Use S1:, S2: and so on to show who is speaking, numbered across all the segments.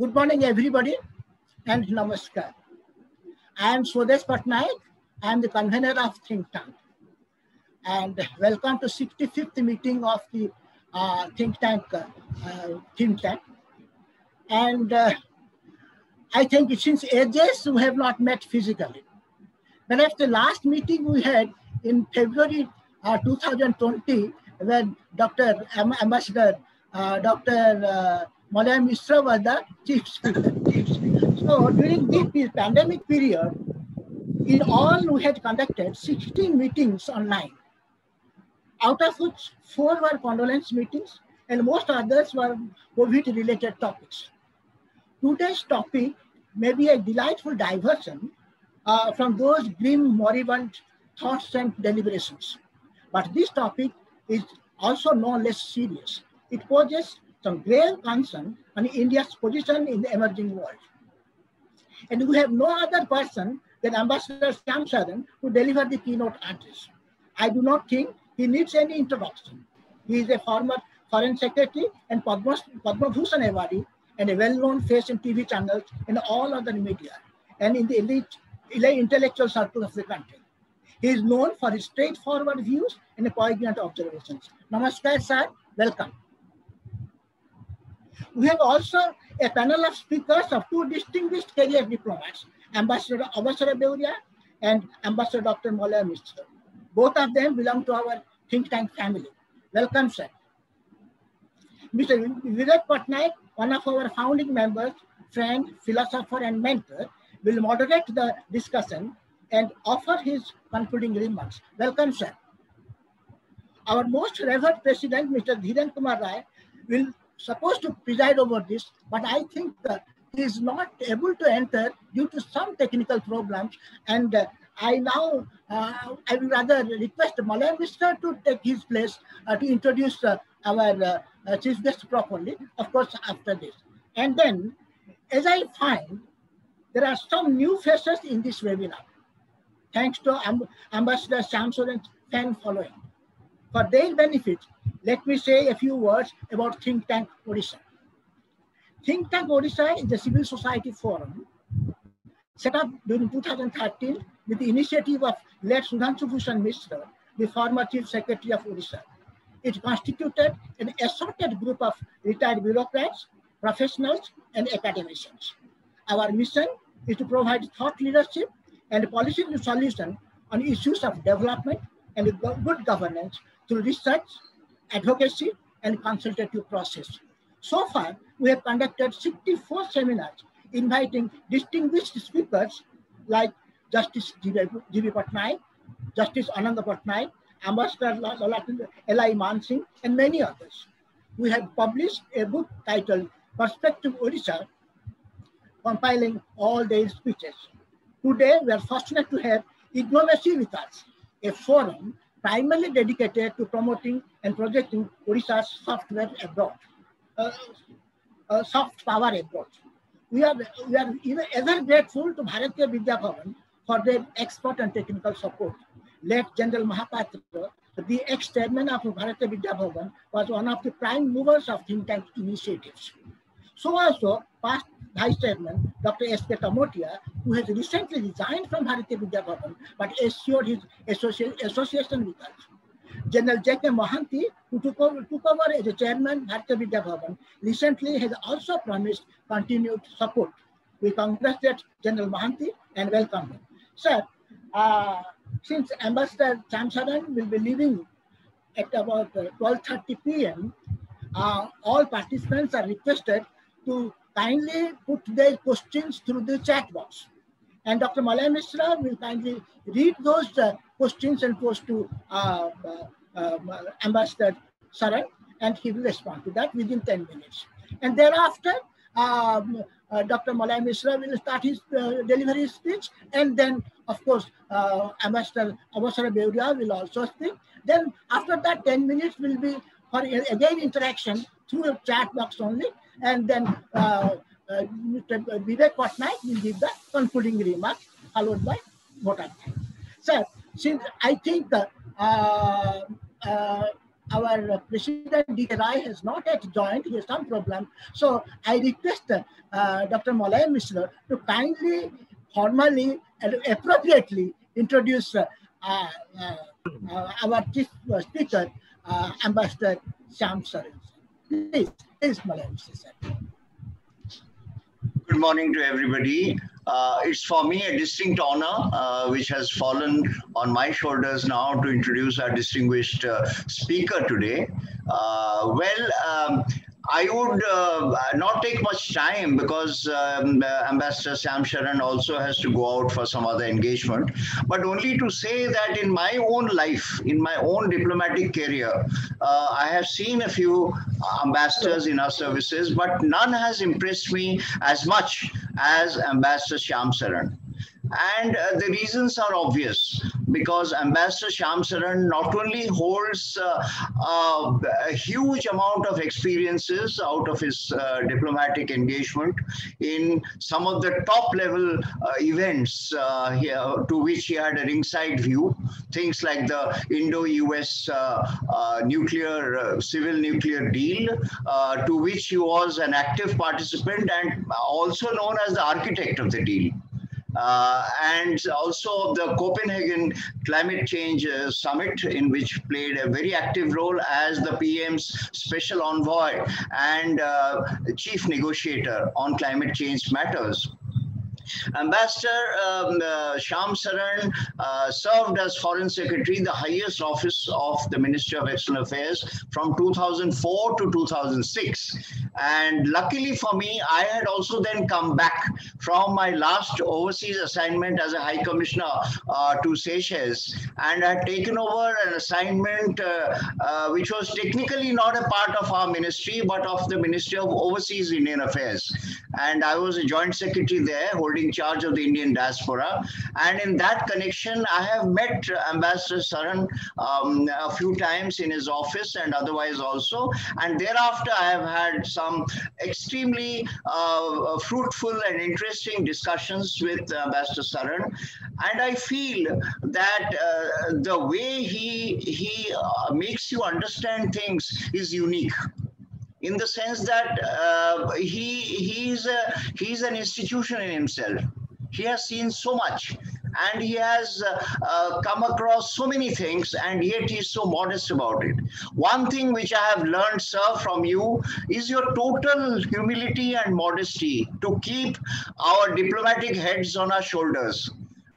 S1: Good morning, everybody, and namaskar. I am Swadesh Patnaik. I am the convener of Think Tank. And welcome to 65th meeting of the Think Tank. And I think since ages we have not met physically. But at the last meeting we had in February 2020, when Dr. Ambassador Dr. Malaya Misra was the chief speaker. So during the pandemic period, in all we had conducted 16 meetings online, out of which 4 were condolence meetings and most others were COVID-related topics. Today's topic may be a delightful diversion from those grim, moribund thoughts and deliberations. But this topic is also no less serious. It poses some grave concern on India's position in the emerging world. And we have no other person than Ambassador Shyam Saran to deliver the keynote address. I do not think he needs any introduction. He is a former Foreign Secretary and Padma Bhushan awardee and a well-known face in TV channels and all other media and in the elite intellectual circle of the country. He is known for his straightforward views and poignant observations. Namaskar, sir. Welcome. We have also a panel of speakers of 2 distinguished career diplomats, Ambassador Avasara Beuria and Ambassador Dr. Malaya Misra. Both of them belong to our think tank family. Welcome, sir. Mr. Vivek Patnaik, one of our founding members, friend, philosopher, and mentor, will moderate the discussion and offer his concluding remarks. Welcome, sir. Our most revered president, Mr. Dhiren Kumar Rai, will supposed to preside over this, but I think he is not able to enter due to some technical problems. And I now, I will rather request Malaya Misra to take his place to introduce our chief guest properly, of course, after this. And then, as I find, there are some new faces in this webinar, thanks to Ambassador Shyam Saran's fan following. For their benefit, let me say a few words about Think Tank Odisha. Think Tank Odisha is a civil society forum set up during 2013 with the initiative of late Sudhanshu Bhushan Misra, the former Chief Secretary of Odisha. It constituted an assorted group of retired bureaucrats, professionals, and academicians. Our mission is to provide thought leadership and policy solution on issues of development and good governance through research, advocacy, and consultative process. So far, we have conducted 64 seminars inviting distinguished speakers like Justice G.B. Patnaik, Justice Ananda Patnaik, Ambassador L.I. Mansingh, and many others. We have published a book titled Perspective Odisha, compiling all their speeches. Today, we are fortunate to have Ignomacy with us, a forum primarily dedicated to promoting and projecting Odisha's software abroad, soft power abroad. We are even ever grateful to Bharatiya Vidya Bhavan for their expert and technical support. Late General Mahapatra, the ex-chairman of Bharatiya Vidya Bhavan, was one of the prime movers of think tank initiatives. So also, past Vice Chairman Dr. S.K. Tamotia, who has recently resigned from Bharatiya Vidya Bhavan, but assured his association with us. General J.K. Mohanty, who took over as a chairman Bharatiya Vidya Bhavan, recently has also promised continued support. We congratulate General Mohanty and welcome him. Sir, since Ambassador Shyam Saran will be leaving at about 12:30 p.m., all participants are requested to kindly put their questions through the chat box. And Dr. Malaya Misra will kindly read those questions and post to Ambassador Saran, and he will respond to that within 10 minutes. And thereafter, Dr. Malaya Misra will start his deliver his speech, and then, of course, Ambassador Avasara Beuria will also speak. Then after that, 10 minutes will be for again interaction through a chat box only, and then Mr. Vivek Patnaik will give the concluding remarks, followed by voter time. Sir, since I think our President D.K. Rai has not yet joined. He has some problem. So I request Dr. Malayan Mishra to kindly, formally, and appropriately introduce our chief speaker, Ambassador Shyam Saran. Please, Malayan Mishra, sir.
S2: Good morning to everybody. It's for me a distinct honor which has fallen on my shoulders now to introduce our distinguished speaker today. I would not take much time because Ambassador Shyam Saran also has to go out for some other engagement, but only to say that in my own life, in my own diplomatic career, I have seen a few ambassadors in our services, but none has impressed me as much as Ambassador Shyam Saran. And the reasons are obvious, because Ambassador Shyam Saran not only holds a huge amount of experiences out of his diplomatic engagement in some of the top level events to which he had a ringside view, things like the Indo-US civil nuclear deal, to which he was an active participant and also known as the architect of the deal. And also the Copenhagen Climate Change Summit, in which played a very active role as the PM's special envoy and chief negotiator on climate change matters. Ambassador Shyam Saran served as Foreign Secretary, the highest office of the Ministry of External Affairs, from 2004 to 2006. And luckily for me, I had also then come back from my last overseas assignment as a High Commissioner to Seychelles, and I had taken over an assignment which was technically not a part of our ministry, but of the Ministry of Overseas Indian Affairs. And I was a Joint Secretary there, holding charge of the Indian diaspora. And in that connection, I have met Ambassador Saran a few times in his office and otherwise also. And thereafter, I have had some extremely fruitful and interesting discussions with Ambassador Saran. And I feel that the way he makes you understand things is unique, in the sense that he's an institution in himself. He has seen so much, and he has come across so many things, and yet he's so modest about it. One thing which I have learned, sir, from you is your total humility and modesty to keep our diplomatic heads on our shoulders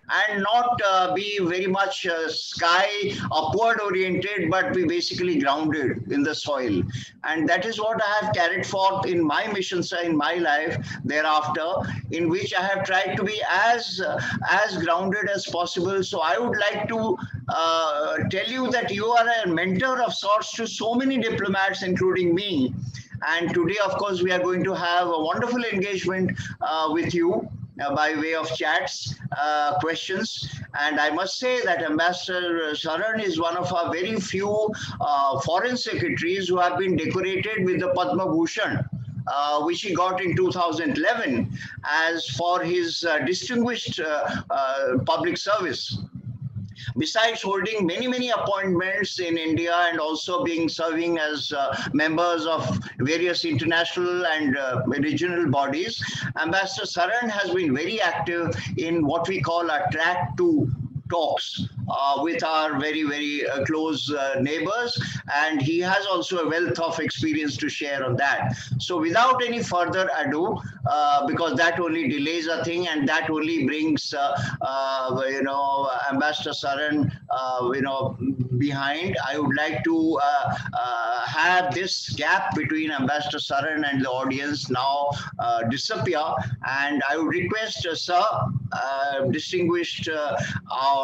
S2: and not be very much sky upward oriented, but be basically grounded in the soil. And that is what I have carried forth in my mission, sir, in my life thereafter, in which I have tried to be as grounded as possible. So I would like to tell you that you are a mentor of sorts to so many diplomats, including me. And today, of course, we are going to have a wonderful engagement with you by way of chats, questions. And I must say that Ambassador Saran is one of our very few foreign secretaries who have been decorated with the Padma Bhushan, which he got in 2011 as for his distinguished public service. Besides holding many appointments in India and also serving as members of various international and regional bodies, Ambassador Saran has been very active in what we call our track 2 talks with our very close neighbors, and he has also a wealth of experience to share on that. So without any further ado, because that only delays a thing and that only brings Ambassador Saran behind, I would like to have this gap between Ambassador Saran and the audience now disappear, and I would request sir, distinguished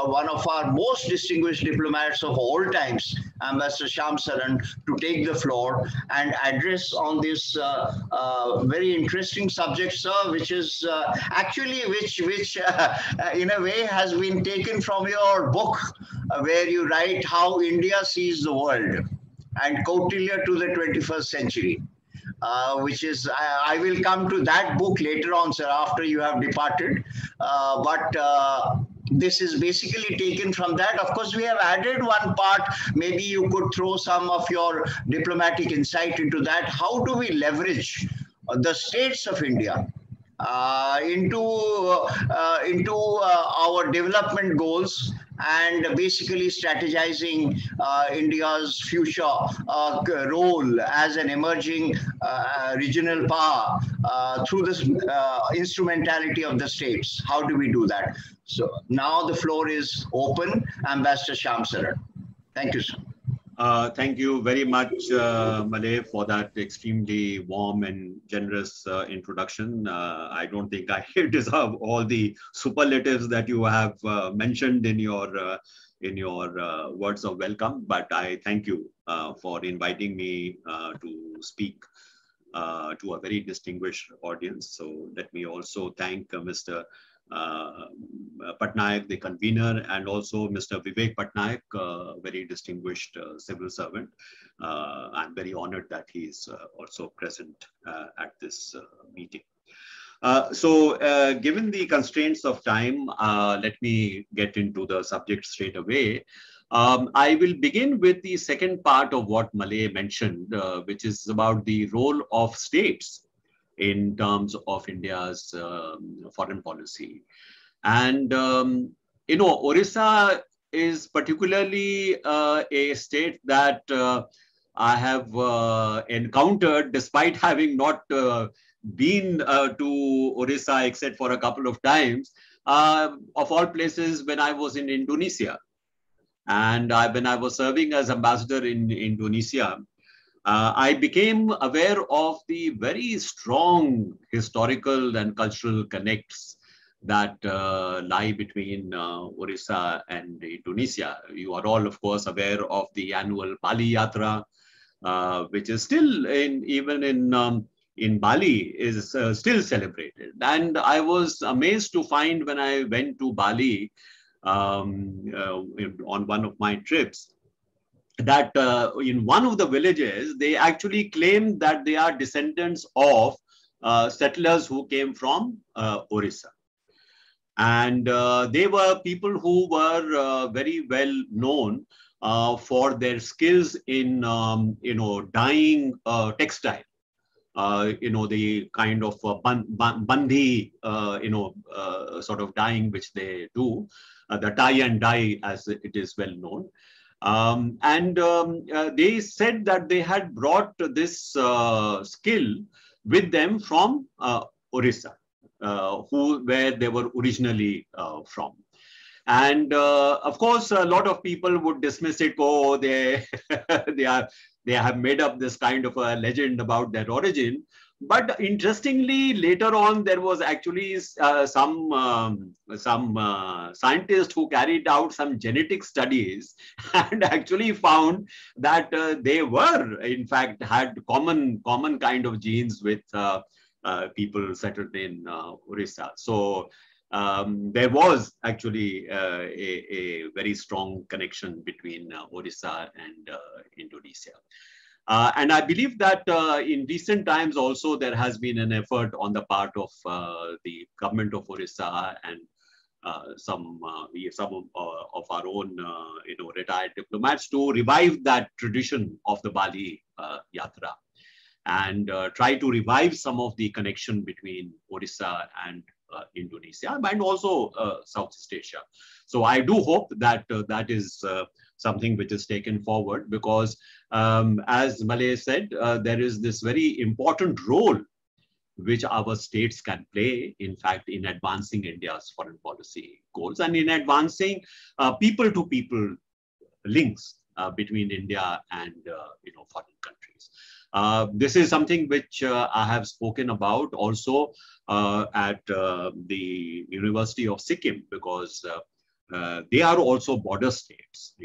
S2: one of our most distinguished diplomats of all times, Ambassador Shyam Saran, to take the floor and address on this very interesting subject, sir, which is which in a way has been taken from your book, where you write how India sees the world and Kautilya to the 21st century. Which is, I will come to that book later on, sir, after you have departed. But this is basically taken from that. Of course, we have added one part. Maybe you could throw some of your diplomatic insight into that. How do we leverage the states of India into our development goals, and basically strategizing India's future role as an emerging regional power through this instrumentality of the states? How do we do that? So now the floor is open. Ambassador Shyam Saran. Thank you, sir.
S3: Thank you very much, Malay, for that extremely warm and generous introduction. I don't think I deserve all the superlatives that you have mentioned in your words of welcome, but I thank you for inviting me to speak to a very distinguished audience. So let me also thank Mr. Patnaik, the convener, and also Mr. Vivek Patnaik, very distinguished civil servant. I'm very honored that he is also present at this meeting. Given the constraints of time, let me get into the subject straight away. I will begin with the second part of what Malay mentioned, which is about the role of states in terms of India's foreign policy. And, you know, Orissa is particularly a state that I have encountered, despite having not been to Orissa except for a couple of times, of all places, when I was in Indonesia. And when I was serving as ambassador in Indonesia, I became aware of the very strong historical and cultural connects that lie between Orissa and Indonesia. You are all, of course, aware of the annual Bali Yatra, which is still even in Bali is still celebrated. And I was amazed to find when I went to Bali on one of my trips, that in one of the villages, they actually claimed that they are descendants of settlers who came from Orissa. And they were people who were very well known for their skills in, dyeing textile. The kind of bandi, sort of dyeing which they do, the tie and dye as it is well known. They said that they had brought this skill with them from Orissa, where they were originally from. And of course, a lot of people would dismiss it. Oh, they have made up this kind of a legend about their origin. But interestingly, later on, there was actually some scientists who carried out some genetic studies and actually found that they were, in fact, had common kind of genes with people settled in Orissa. So there was actually a very strong connection between Orissa and Indonesia. And I believe that in recent times also there has been an effort on the part of the government of Orissa and some of our own retired diplomats to revive that tradition of the Bali Yatra and try to revive some of the connection between Orissa and Indonesia and also Southeast Asia. So I do hope that that is something which is taken forward, because as Malay said, there is this very important role which our states can play, in fact, in advancing India's foreign policy goals and in advancing people-to-people links between India and foreign countries. This is something which I have spoken about also at the University of Sikkim, because they are also border states.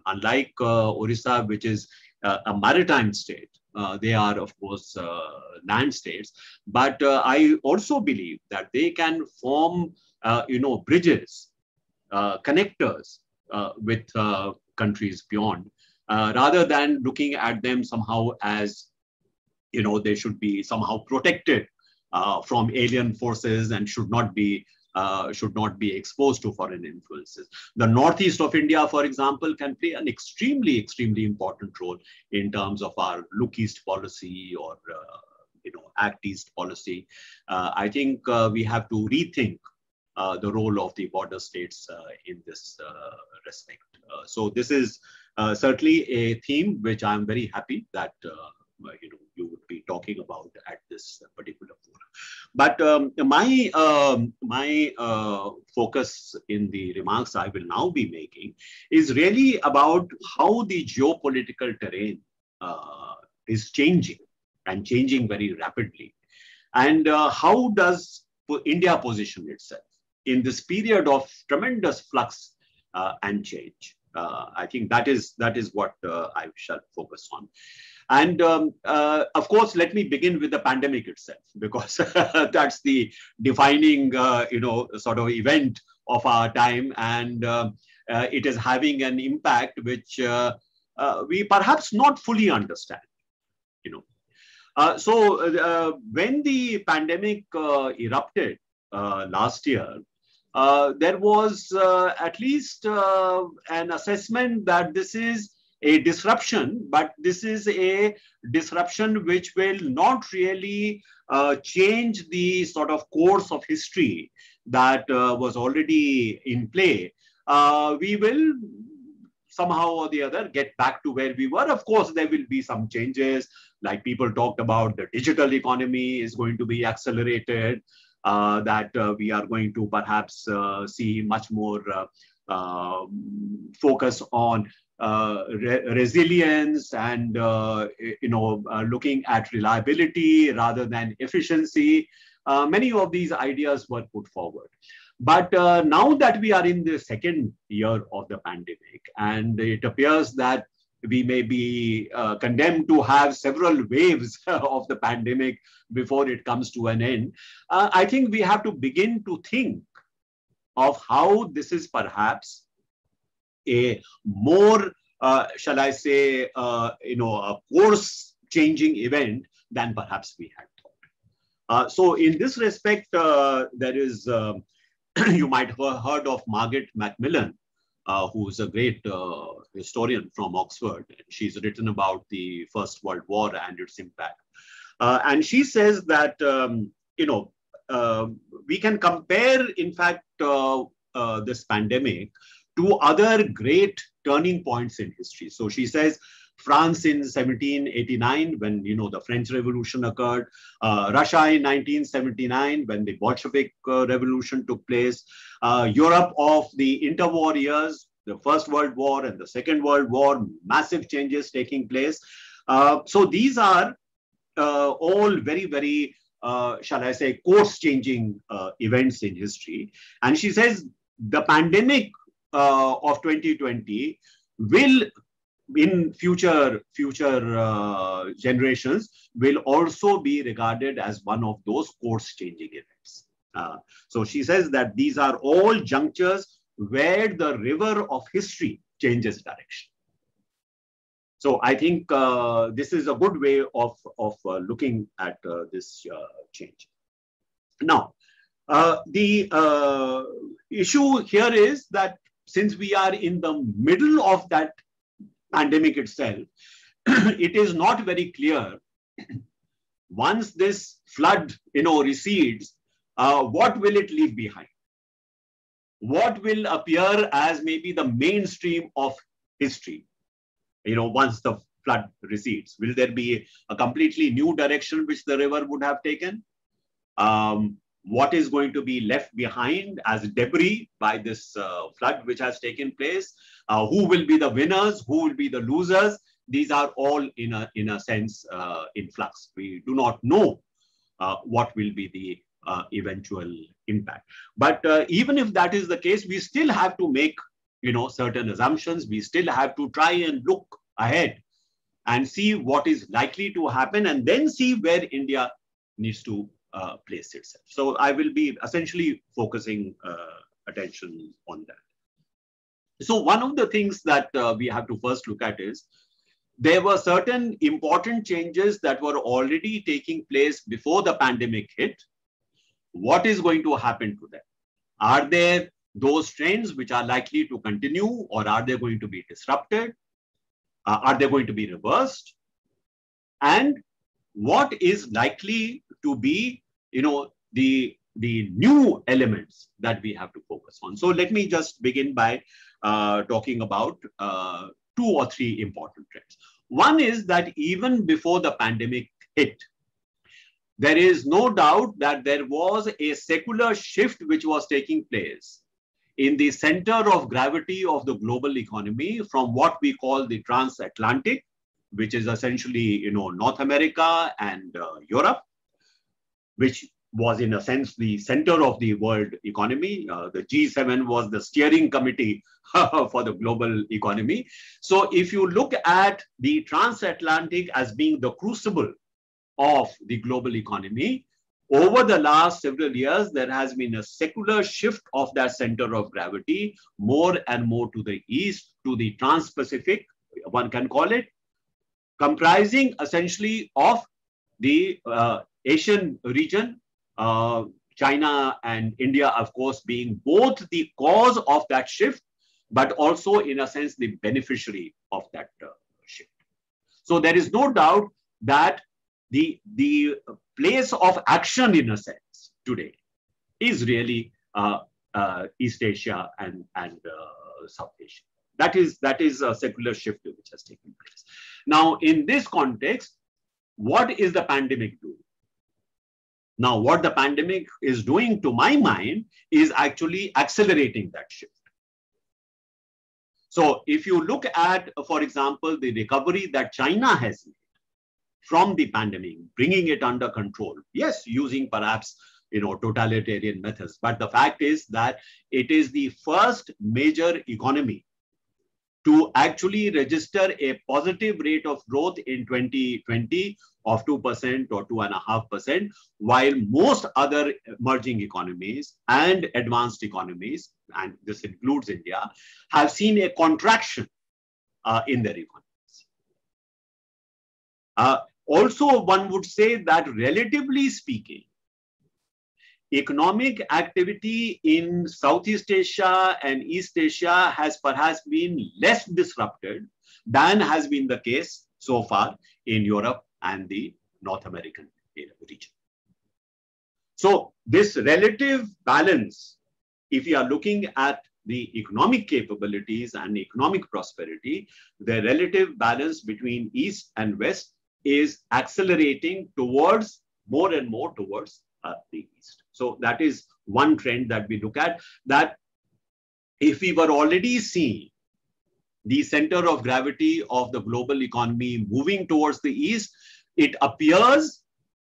S3: Unlike Orissa, which is a maritime state, they are, of course, land states. But I also believe that they can form, bridges, connectors with countries beyond, rather than looking at them somehow as, they should be somehow protected from alien forces and should not be should not be exposed to foreign influences. The northeast of India, for example, can play an extremely, extremely important role in terms of our look east policy or act east policy. I think we have to rethink the role of the border states in this respect. So this is certainly a theme which I'm very happy that you would be talking about at this particular forum. But my focus in the remarks I will now be making is really about how the geopolitical terrain is changing and changing very rapidly. And how does India position itself in this period of tremendous flux and change? I think that is what I shall focus on. And of course, let me begin with the pandemic itself, because that's the defining, sort of event of our time. And it is having an impact which we perhaps not fully understand, So when the pandemic erupted last year, there was at least an assessment that this is a disruption, but this is a disruption which will not really change the sort of course of history that was already in play. We will somehow or the other get back to where we were. Of course, there will be some changes, like people talked about the digital economy is going to be accelerated, that we are going to perhaps see much more focus on resilience and looking at reliability rather than efficiency. Many of these ideas were put forward. But now that we are in the second year of the pandemic, and it appears that we may be condemned to have several waves of the pandemic before it comes to an end, I think we have to begin to think of how this is perhaps a more, shall I say, a course-changing event than perhaps we had thought. So in this respect, there is, you might have heard of Margaret Macmillan, who's a great historian from Oxford. She's written about the First World War and its impact. And she says that, we can compare, in fact, this pandemic to other great turning points in history. So she says, France in 1789, when the French Revolution occurred, Russia in 1979, when the Bolshevik Revolution took place, Europe of the interwar years, the First World War and the Second World War, massive changes taking place. So these are all very, very, shall I say, course-changing events in history. And she says the pandemic of 2020 will, in future generations, will also be regarded as one of those course-changing events. So she says that these are all junctures where the river of history changes direction. So I think this is a good way of looking at this change. Now, the issue here is that since we are in the middle of that pandemic itself, it is not very clear once this flood recedes, what will it leave behind? What will appear as maybe the mainstream of history, once the flood recedes? Will there be a completely new direction which the river would have taken? What is going to be left behind as debris by this flood which has taken place? Who will be the winners? Who will be the losers? These are all, in a sense, in flux. We do not know what will be the eventual impact. But even if that is the case, we still have to make certain assumptions. We still have to try and look ahead and see what is likely to happen, and then see where India needs to place itself. So I will be essentially focusing attention on that. So one of the things that we have to first look at is there were certain important changes that were already taking place before the pandemic hit. What is going to happen to them? Are there those trends which are likely to continue, or are they going to be disrupted? Are they going to be reversed? And what is likely to be, the new elements that we have to focus on? So let me just begin by talking about 2 or 3 important trends. One is that even before the pandemic hit, there is no doubt that there was a secular shift which was taking place in the center of gravity of the global economy from what we call the transatlantic, which is essentially, North America and Europe, which was in a sense the center of the world economy. The G7 was the steering committee for the global economy. So if you look at the transatlantic as being the crucible of the global economy, over the last several years, there has been a secular shift of that center of gravity more and more to the east, to the Trans-Pacific, one can call it, comprising essentially of the Asian region, China and India, of course, being both the cause of that shift, but also, in a sense, the beneficiary of that shift. So there is no doubt that the place of action, in a sense, today is really East Asia and South Asia. That is a secular shift which has taken place. Now, in this context, what is the pandemic doing? Now, what the pandemic is doing, to my mind, is actually accelerating that shift. So if you look at, for example, the recovery that China has made from the pandemic, bringing it under control, yes, using perhaps totalitarian methods, but the fact is that it is the first major economy to actually register a positive rate of growth in 2020 of 2% or 2.5%, while most other emerging economies and advanced economies, and this includes India, have seen a contraction in their economies. Also, one would say that relatively speaking, economic activity in Southeast Asia and East Asia has perhaps been less disrupted than has been the case so far in Europe and the North American region. So this relative balance, if you are looking at the economic capabilities and economic prosperity, the relative balance between East and West is accelerating towards more and more towards the East. So that is one trend that we look at, that if we were already seeing the center of gravity of the global economy moving towards the East, it appears,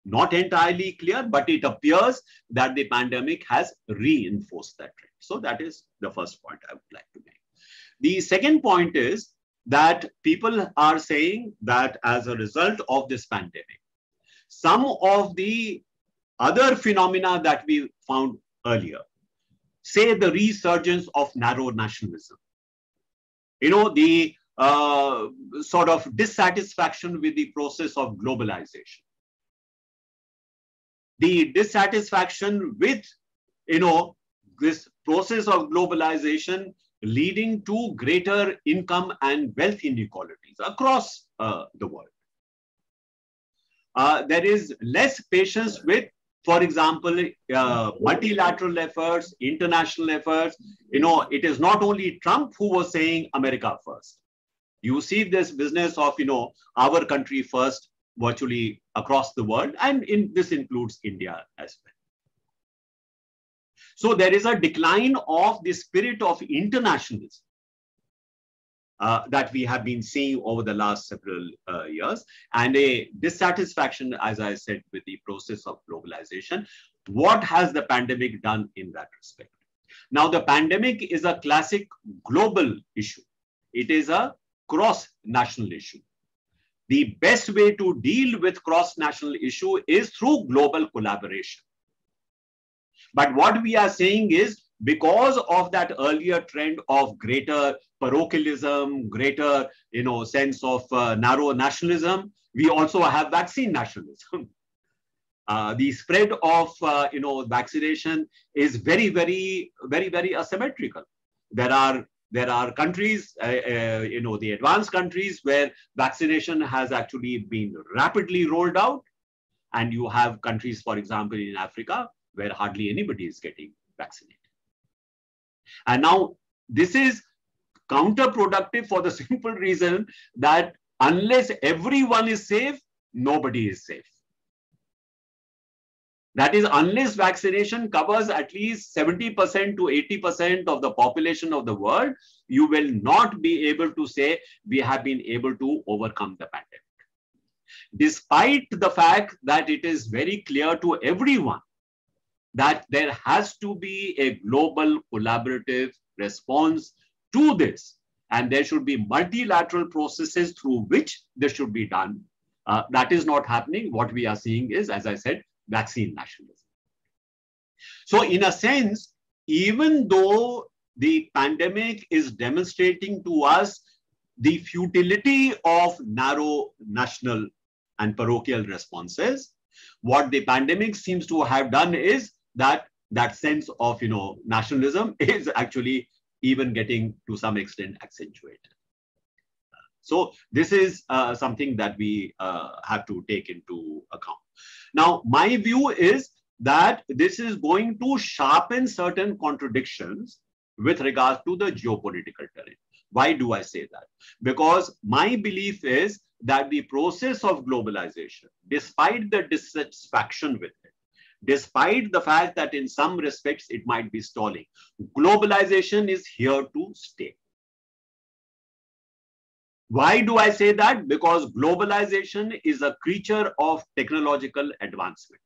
S3: not entirely clear, but it appears that the pandemic has reinforced that trend. So that is the first point I would like to make. The second point is that people are saying that as a result of this pandemic, some of the other phenomena that we found earlier, say the resurgence of narrow nationalism, the sort of dissatisfaction with the process of globalization, the dissatisfaction with, this process of globalization leading to greater income and wealth inequalities across the world. There is less patience with, for example, multilateral efforts, international efforts. It is not only Trump who was saying America first. You see this business of, our country first virtually across the world, and this includes India as well. So there is a decline of the spirit of internationalism that we have been seeing over the last several years, and a dissatisfaction, as I said, with the process of globalization. What has the pandemic done in that respect? Now, the pandemic is a classic global issue. It is a cross-national issue. The best way to deal with cross-national issue is through global collaboration. But what we are saying is, because of that earlier trend of greater parochialism, greater sense of narrow nationalism, we also have vaccine nationalism. The spread of vaccination is very asymmetrical. There are countries, the advanced countries, where vaccination has actually been rapidly rolled out, and you have countries, for example, in Africa, where hardly anybody is getting vaccinated. And now this is counterproductive for the simple reason that unless everyone is safe, nobody is safe. That is, unless vaccination covers at least 70% to 80% of the population of the world, you will not be able to say we have been able to overcome the pandemic. Despite the fact that it is very clear to everyone that there has to be a global collaborative response to this, and there should be multilateral processes through which this should be done. That is not happening. What we are seeing is, as I said, vaccine nationalism. So in a sense, even though the pandemic is demonstrating to us the futility of narrow national and parochial responses, what the pandemic seems to have done is that sense of nationalism is actually even getting to some extent accentuated. So this is something that we have to take into account. Now, my view is that this is going to sharpen certain contradictions with regard to the geopolitical terrain. Why do I say that? Because my belief is that the process of globalization, despite the dissatisfaction with it, despite the fact that in some respects it might be stalling, globalization is here to stay. Why do I say that? Because globalization is a creature of technological advancement.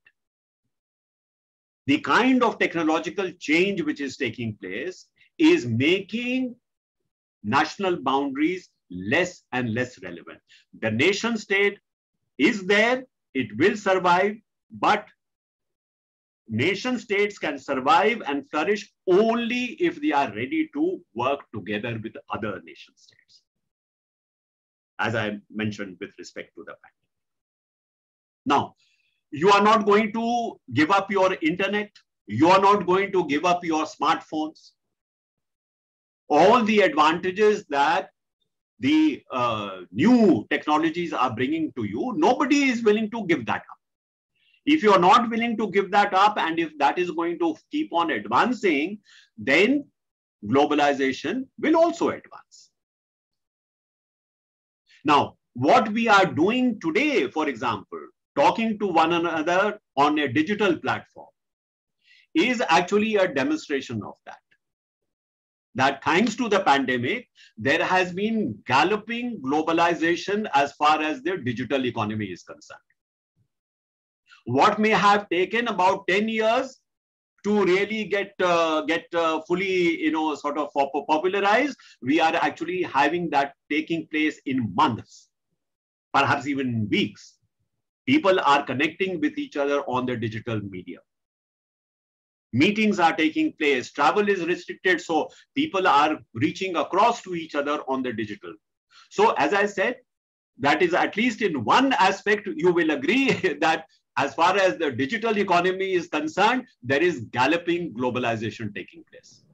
S3: The kind of technological change which is taking place is making national boundaries less and less relevant. The nation state is there, it will survive, but nation states can survive and flourish only if they are ready to work together with other nation states, as I mentioned with respect to the pandemic. Now, you are not going to give up your internet. You are not going to give up your smartphones. All the advantages that the new technologies are bringing to you, nobody is willing to give that up. If you are not willing to give that up, and if that is going to keep on advancing, then globalization will also advance. Now, what we are doing today, for example, talking to one another on a digital platform, is actually a demonstration of that. That thanks to the pandemic, there has been galloping globalization as far as the digital economy is concerned. What may have taken about 10 years to really get fully, sort of popularized, we are actually having that taking place in months, perhaps even weeks. People are connecting with each other on the digital media. Meetings are taking place. Travel is restricted, so people are reaching across to each other on the digital. So, as I said, that is at least in one aspect, you will agree that as far as the digital economy is concerned, there is galloping globalization taking place.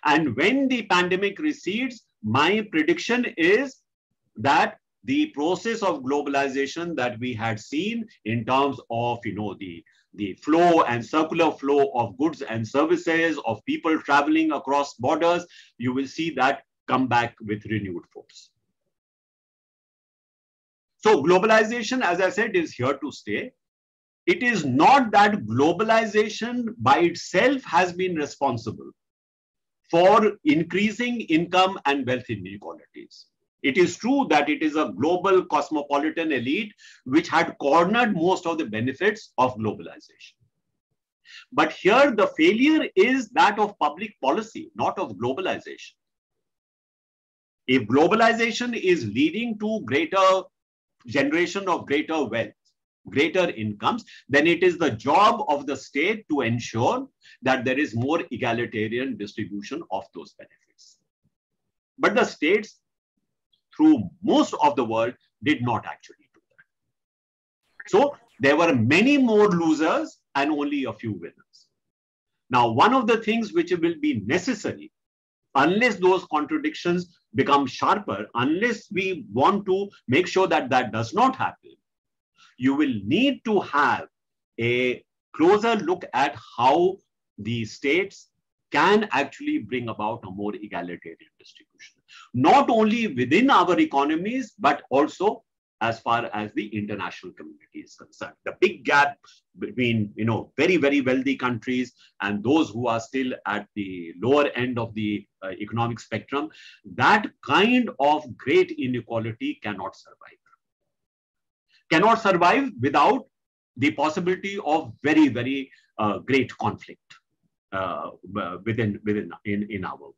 S3: And when the pandemic recedes, my prediction is that the process of globalization that we had seen in terms of, the flow and circular flow of goods and services, of people traveling across borders, you will see that come back with renewed force. So globalization, as I said, is here to stay. It is not that globalization by itself has been responsible for increasing income and wealth inequalities. It is true that it is a global cosmopolitan elite which had cornered most of the benefits of globalization. But here the failure is that of public policy, not of globalization. If globalization is leading to greater generation of greater wealth, greater incomes, then it is the job of the state to ensure that there is more egalitarian distribution of those benefits. But the states, through most of the world, did not actually do So there were many more losers and only a few winners. Now, one of the things which will be necessary, unless those contradictions become sharper, unless we want to make sure that that does not happen, you will need to have a closer look at how the states can actually bring about a more egalitarian distribution, not only within our economies, but also as far as the international community is concerned. The big gap between, very, very wealthy countries and those who are still at the lower end of the economic spectrum, that kind of great inequality cannot survive. Cannot survive without the possibility of very, very great conflict in our world.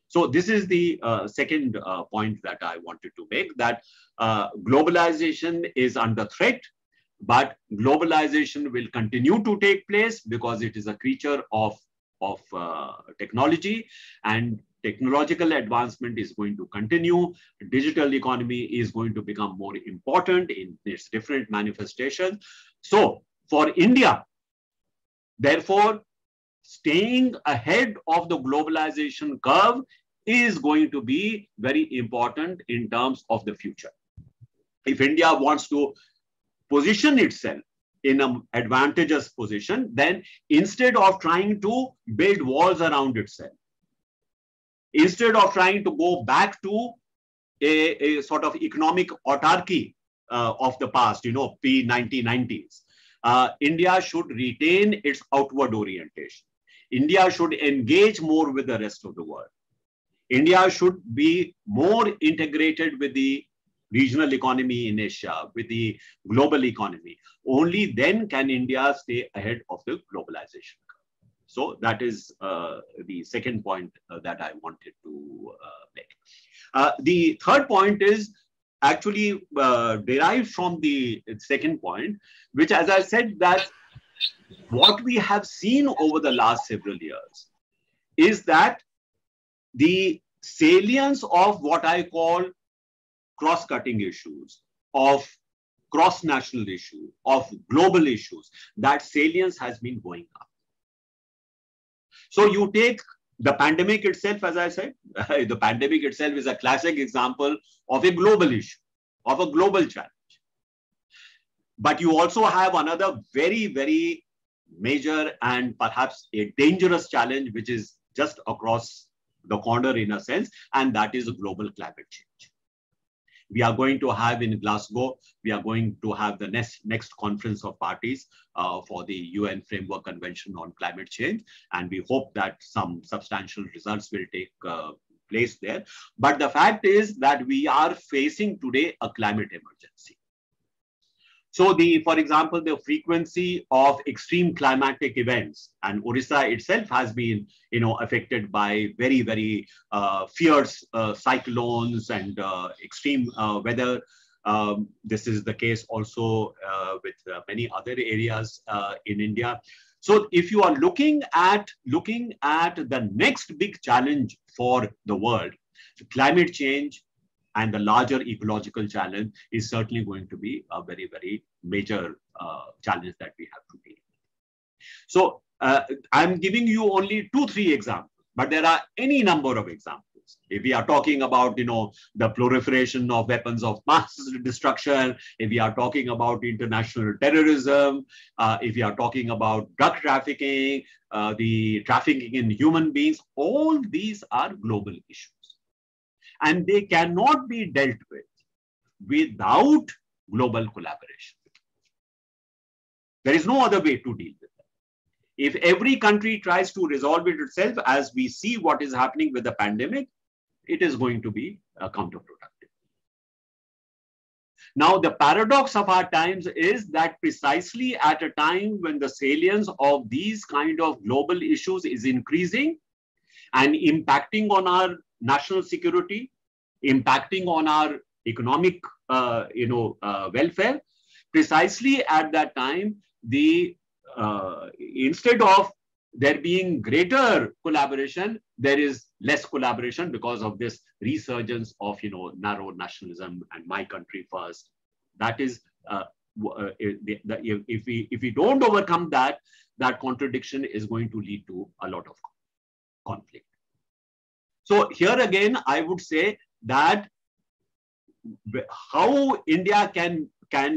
S3: So this is the second point that I wanted to make, that globalization is under threat, but globalization will continue to take place because it is a creature of technology, and technological advancement is going to continue. Digital economy is going to become more important in its different manifestations. So for India, therefore, staying ahead of the globalization curve is going to be very important in terms of the future. If India wants to position itself in an advantageous position, then instead of trying to build walls around itself, instead of trying to go back to a sort of economic autarky of the past, pre-1990s, India should retain its outward orientation. India should engage more with the rest of the world. India should be more integrated with the regional economy in Asia, with the global economy. Only then can India stay ahead of the globalization curve. So that is the second point that I wanted to make. The third point is actually derived from the second point, which, as I said, that what we have seen over the last several years is that the salience of what I call cross-cutting issues, of cross-national issues, of global issues, that salience has been going up. So you take the pandemic itself, as I said, the pandemic itself is a classic example of a global issue, of a global challenge. But you also have another very, very major and perhaps a dangerous challenge, which is just across the corner in a sense, and that is global climate change. We are going to have in Glasgow, we are going to have the next conference of parties for the UN Framework Convention on Climate Change. And we hope that some substantial results will take place there. But the fact is that we are facing today a climate emergency. So for example, the frequency of extreme climatic events, and Orissa itself has been, affected by very, very fierce cyclones and extreme weather. This is the case also with many other areas in India. So if you are looking at the next big challenge for the world, climate change and the larger ecological challenge is certainly going to be a very, very major challenge that we have to deal with. So I'm giving you only 2-3 examples, but there are any number of examples. If we are talking about, the proliferation of weapons of mass destruction, if we are talking about international terrorism, if we are talking about drug trafficking, the trafficking in human beings, all these are global issues. And they cannot be dealt with without global collaboration. There is no other way to deal with them. If every country tries to resolve it itself, as we see what is happening with the pandemic, it is going to be counterproductive. Now, the paradox of our times is that precisely at a time when the salience of these kind of global issues is increasing and impacting on our national security, impacting on our economic, welfare, precisely at that time, instead of there being greater collaboration, there is less collaboration because of this resurgence of, narrow nationalism and my country first. That is if we don't overcome that, that contradiction is going to lead to a lot of conflict. So here again, I would say that how India can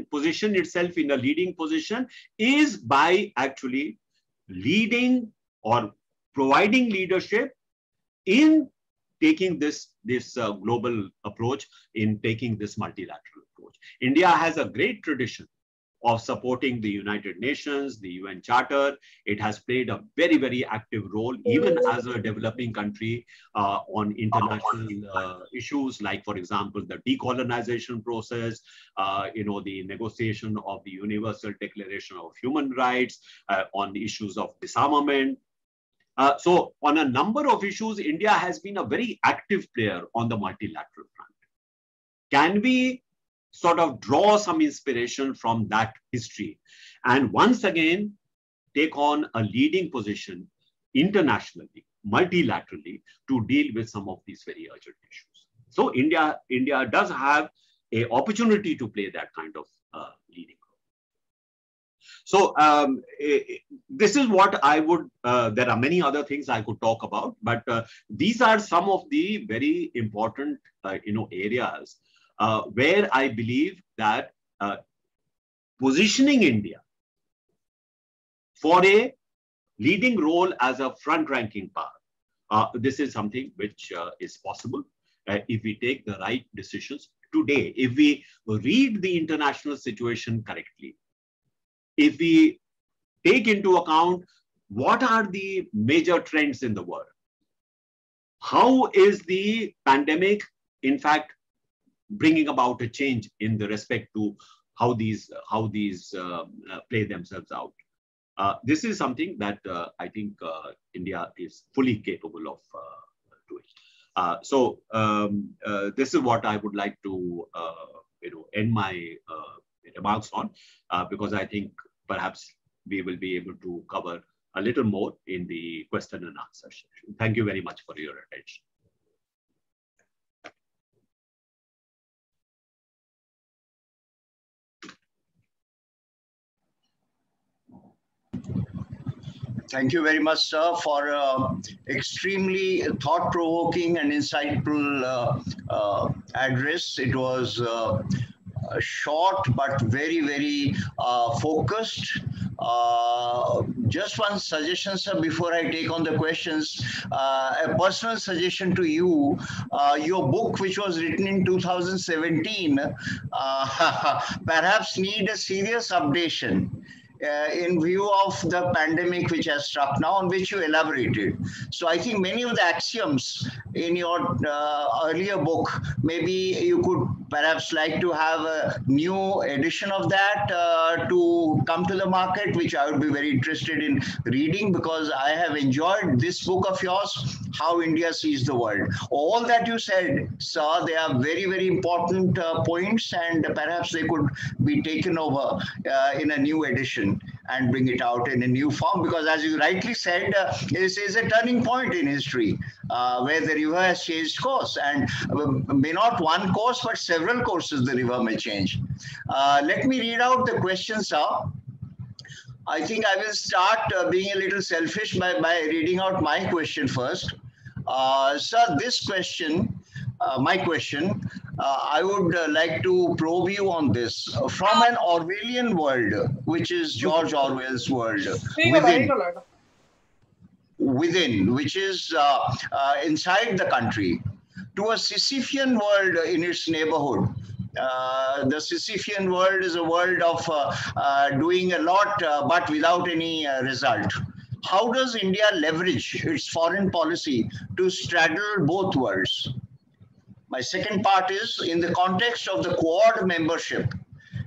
S3: position itself in a leading position is by actually leading or providing leadership in taking this global approach, in taking this multilateral approach. India has a great tradition of supporting the United Nations, the UN Charter. It has played a very, very active role, even as a developing country, on international issues like, for example, the decolonization process, the negotiation of the Universal Declaration of Human Rights, on the issues of disarmament. So on a number of issues, India has been a very active player on the multilateral front. Can we sort of draw some inspiration from that history and once again take on a leading position internationally, multilaterally, to deal with some of these very urgent issues? So India does have an opportunity to play that kind of leading role. So this is what I would, there are many other things I could talk about, but these are some of the very important areas where I believe that positioning India for a leading role as a front-ranking power, this is something which is possible if we take the right decisions today, if we read the international situation correctly, if we take into account what are the major trends in the world, how is the pandemic, in fact, bringing about a change in the respect to how these play themselves out. This is something that I think India is fully capable of doing. So this is what I would like to end my remarks on, because I think perhaps we will be able to cover a little more in the question and answer session. Thank you very much for your attention.
S2: Thank you very much, sir, for extremely thought-provoking and insightful address. It was short but very, very focused. Just one suggestion, sir, before I take on the questions. A personal suggestion to you, your book, which was written in 2017, perhaps need a serious updation. In view of the pandemic which has struck now, on which you elaborated. So I think many of the axioms in your earlier book, maybe you could perhaps like to have a new edition of that to come to the market, which I would be very interested in reading, because I have enjoyed this book of yours, How India Sees the World. All that you said, sir, they are very, very important points, and perhaps they could be taken over in a new edition and bring it out in a new form, because as you rightly said, this is a turning point in history where the river has changed course, and may not one course but several courses the river may change. Let me read out the questions, sir. I think I will start being a little selfish by reading out my question first. Sir, this question, my question, I would like to probe you on this. From an Orwellian world, which is George Orwell's world, within which is inside the country, to a Sisyphean world in its neighborhood. The Sisyphean world is a world of doing a lot, but without any result. How does India leverage its foreign policy to straddle both worlds? My second part is, in the context of the Quad membership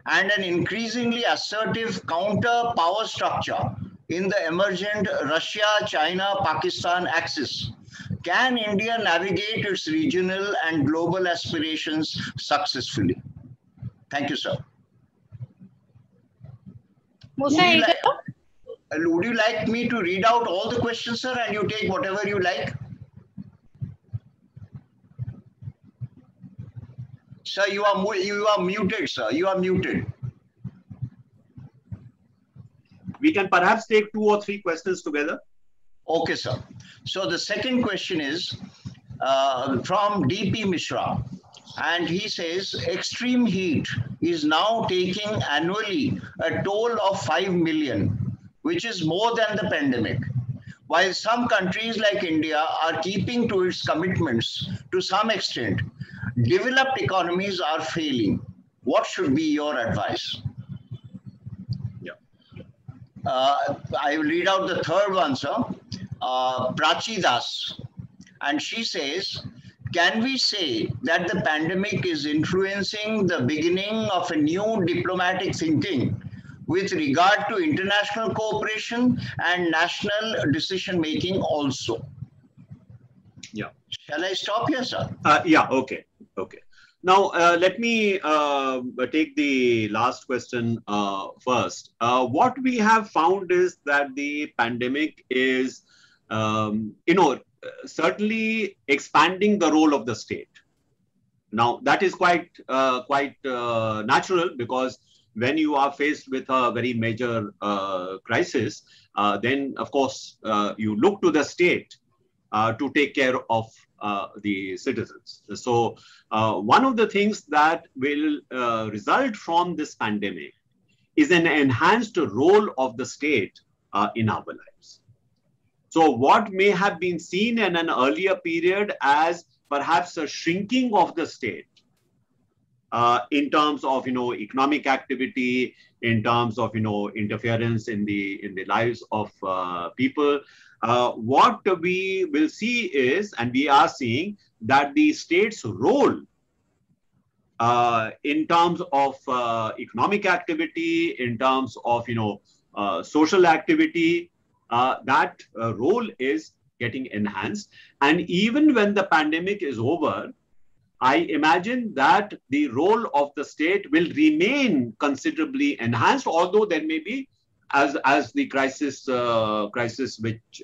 S2: and an increasingly assertive counter power structure in the emergent Russia-China-Pakistan axis, can India navigate its regional and global aspirations successfully? Thank you, sir. Would you like me to read out all the questions, sir, and you take whatever you like? Sir, you are muted, sir. You are muted.
S3: We can perhaps take 2 or 3 questions together.
S2: Okay, sir. So the second question is from DP Mishra. And he says, extreme heat is now taking annually a toll of 5 million, which is more than the pandemic. While some countries like India are keeping to its commitments to some extent, developed economies are failing. What should be your advice?
S3: Yeah.
S2: I will read out the third one, sir. Prachi Das. And she says, can we say that the pandemic is influencing the beginning of a new diplomatic thinking with regard to international cooperation and national decision-making also?
S3: Yeah.
S2: Shall I stop here, sir?
S3: Yeah, okay. Okay. Now, let me take the last question first. What we have found is that the pandemic is, certainly expanding the role of the state. Now, that is quite natural, because when you are faced with a very major crisis, then of course you look to the state to take care of the citizens. So one of the things that will result from this pandemic is an enhanced role of the state in our lives. So what may have been seen in an earlier period as perhaps a shrinking of the state in terms of economic activity, in terms of interference in the lives of people, what we will see is, and we are seeing, that the state's role in terms of economic activity, in terms of social activity, that role is getting enhanced. And even when the pandemic is over, I imagine that the role of the state will remain considerably enhanced, although there may be, as the crisis which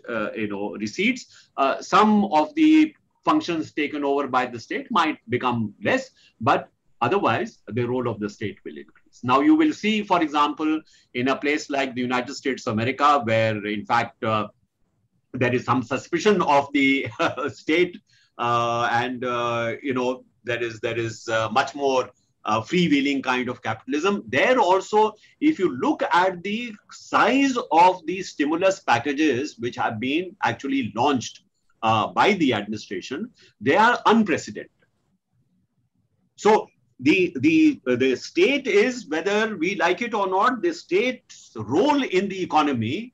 S3: recedes, some of the functions taken over by the state might become less, but otherwise the role of the state will increase. Now you will see, for example, in a place like the United States of America, where in fact there is some suspicion of the state, and there is much more freewheeling kind of capitalism. There also, if you look at the size of the stimulus packages which have been actually launched by the administration, they are unprecedented. So the state is, whether we like it or not, the state's role in the economy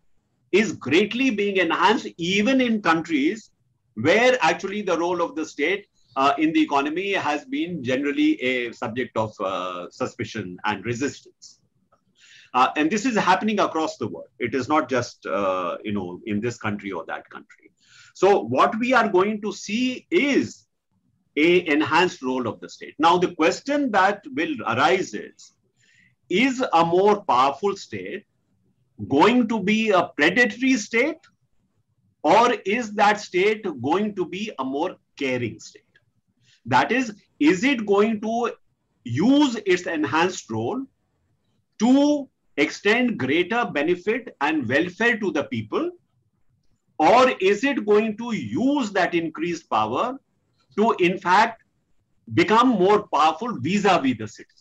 S3: is greatly being enhanced, even in countries where actually the role of the state in the economy has been generally a subject of suspicion and resistance. And this is happening across the world. It is not just, in this country or that country. So what we are going to see is an enhanced role of the state. Now, the question that will arise is a more powerful state going to be a predatory state, or is that state going to be a more caring state? That is it going to use its enhanced role to extend greater benefit and welfare to the people, or is it going to use that increased power to, in fact, become more powerful vis-a-vis the citizen?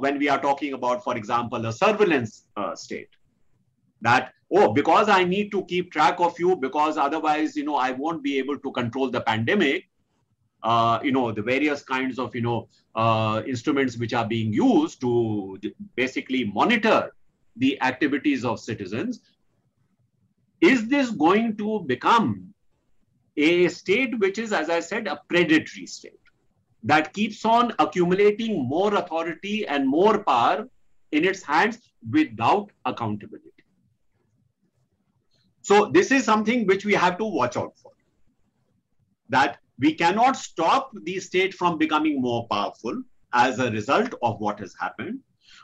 S3: When we are talking about, for example, a surveillance state, that, because I need to keep track of you, because otherwise, I won't be able to control the pandemic, the various kinds of, instruments which are being used to basically monitor the activities of citizens. Is this going to become a state which is, as I said, a predatory state that keeps on accumulating more authority and more power in its hands without accountability? So this is something which we have to watch out for, that we cannot stop the state from becoming more powerful as a result of what has happened,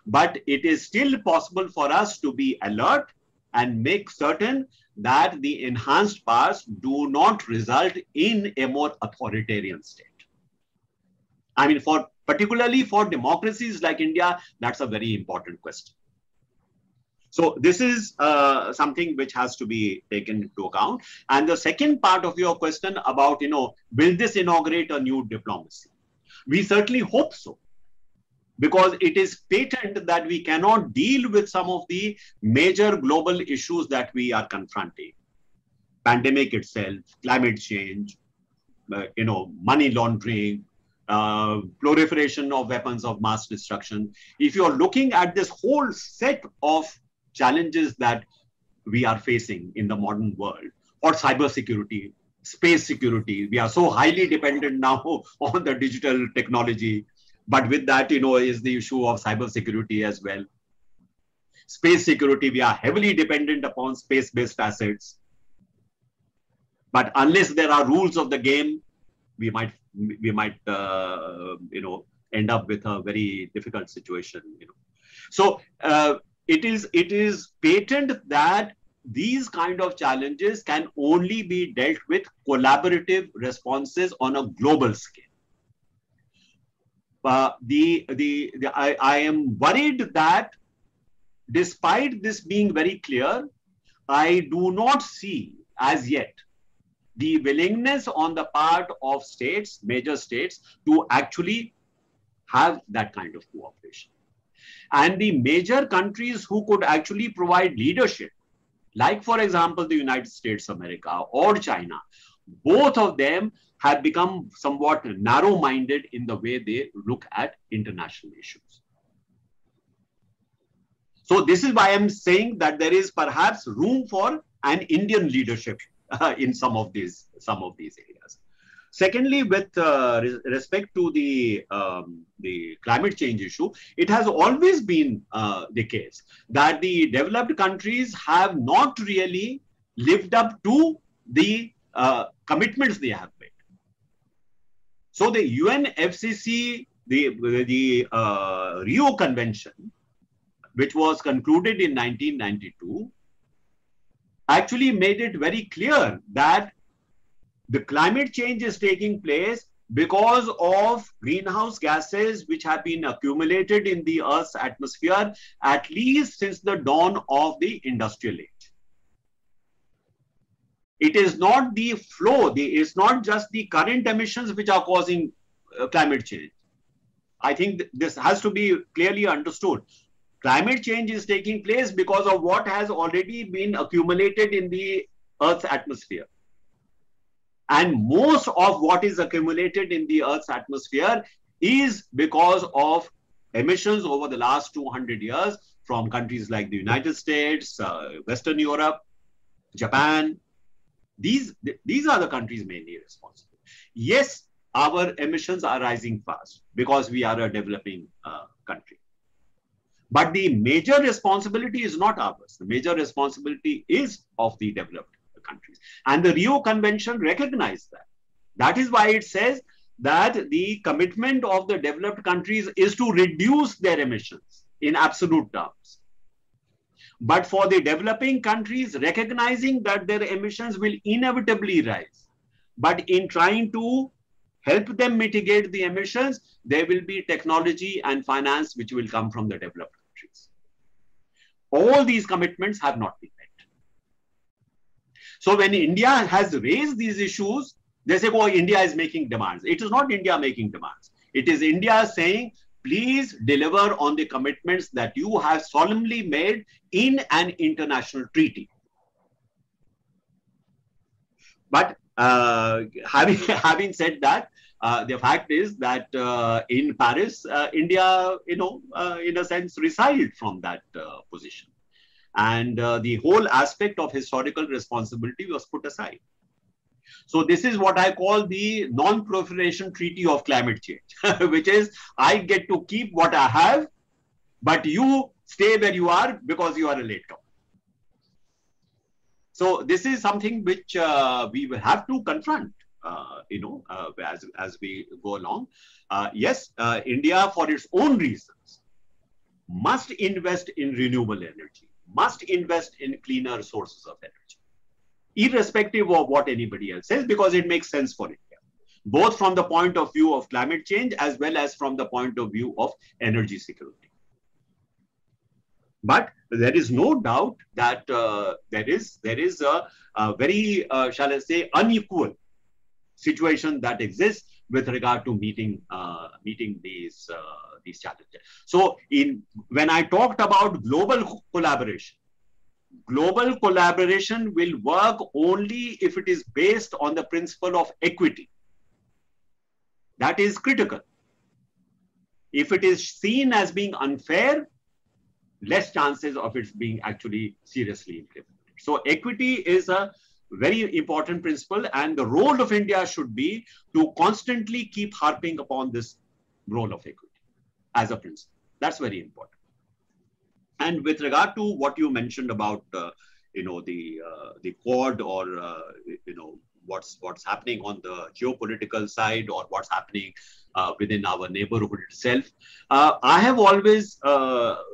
S3: but it is still possible for us to be alert and make certain that the enhanced powers do not result in a more authoritarian state. I mean, particularly for democracies like India, that's a very important question. So this is something which has to be taken into account. And the second part of your question about, will this inaugurate a new diplomacy? We certainly hope so, because it is patent that we cannot deal with some of the major global issues that we are confronting. Pandemic itself, climate change, money laundering, proliferation of weapons of mass destruction. If you're looking at this whole set of challenges that we are facing in the modern world, or cybersecurity, space security, we are so highly dependent now on the digital technology. But with that, is the issue of cybersecurity as well. Space security, we are heavily dependent upon space-based assets. But unless there are rules of the game, we might end up with a very difficult situation. So it is patent that these kind of challenges can only be dealt with collaborative responses on a global scale. I am worried that despite this being very clear, I do not see as yet the willingness on the part of states, major states, to actually have that kind of cooperation. And the major countries who could actually provide leadership, like for example, the United States of America or China, both of them have become somewhat narrow-minded in the way they look at international issues. So this is why I'm saying that there is perhaps room for an Indian leadership in some of these areas. Secondly, with respect to the climate change issue, it has always been the case that the developed countries have not really lived up to the commitments they have made. So the UNFCCC, the Rio Convention, which was concluded in 1992, actually made it very clear that the climate change is taking place because of greenhouse gases which have been accumulated in the Earth's atmosphere at least since the dawn of the industrial age. It is not the flow, it's not just the current emissions which are causing climate change. I think this has to be clearly understood. Climate change is taking place because of what has already been accumulated in the Earth's atmosphere. And most of what is accumulated in the Earth's atmosphere is because of emissions over the last 200 years from countries like the United States, Western Europe, Japan. These are the countries mainly responsible. Yes, our emissions are rising fast because we are a developing country. But the major responsibility is not ours. The major responsibility is of the developed countries. And the Rio Convention recognized that. That is why it says that the commitment of the developed countries is to reduce their emissions in absolute terms. But for the developing countries, recognizing that their emissions will inevitably rise, but in trying to help them mitigate the emissions, there will be technology and finance which will come from the developed countries. All these commitments have not been met. So when India has raised these issues, they say, oh, India is making demands. It is not India making demands. It is India saying, please deliver on the commitments that you have solemnly made in an international treaty. But having said that, the fact is that in Paris, India, in a sense, resiled from that position. And the whole aspect of historical responsibility was put aside. So this is what I call the non-proliferation treaty of climate change, which is I get to keep what I have, but you stay where you are because you are a latecomer. So this is something which we will have to confront, as we go along. Yes, India, for its own reasons, must invest in renewable energy, must invest in cleaner sources of energy, irrespective of what anybody else says, because it makes sense for India, both from the point of view of climate change as well as from the point of view of energy security. But there is no doubt that there is a very, shall I say, unequal situation that exists with regard to meeting these challenges. So, when I talked about global collaboration will work only if it is based on the principle of equity. That is critical. If it is seen as being unfair, less chances of it being actually seriously implemented. So equity is a very important principle, and the role of India should be to constantly keep harping upon this role of equity as a principle. That's very important. And with regard to what you mentioned about, the Quad, or what's happening on the geopolitical side, or what's happening within our neighborhood itself, I have always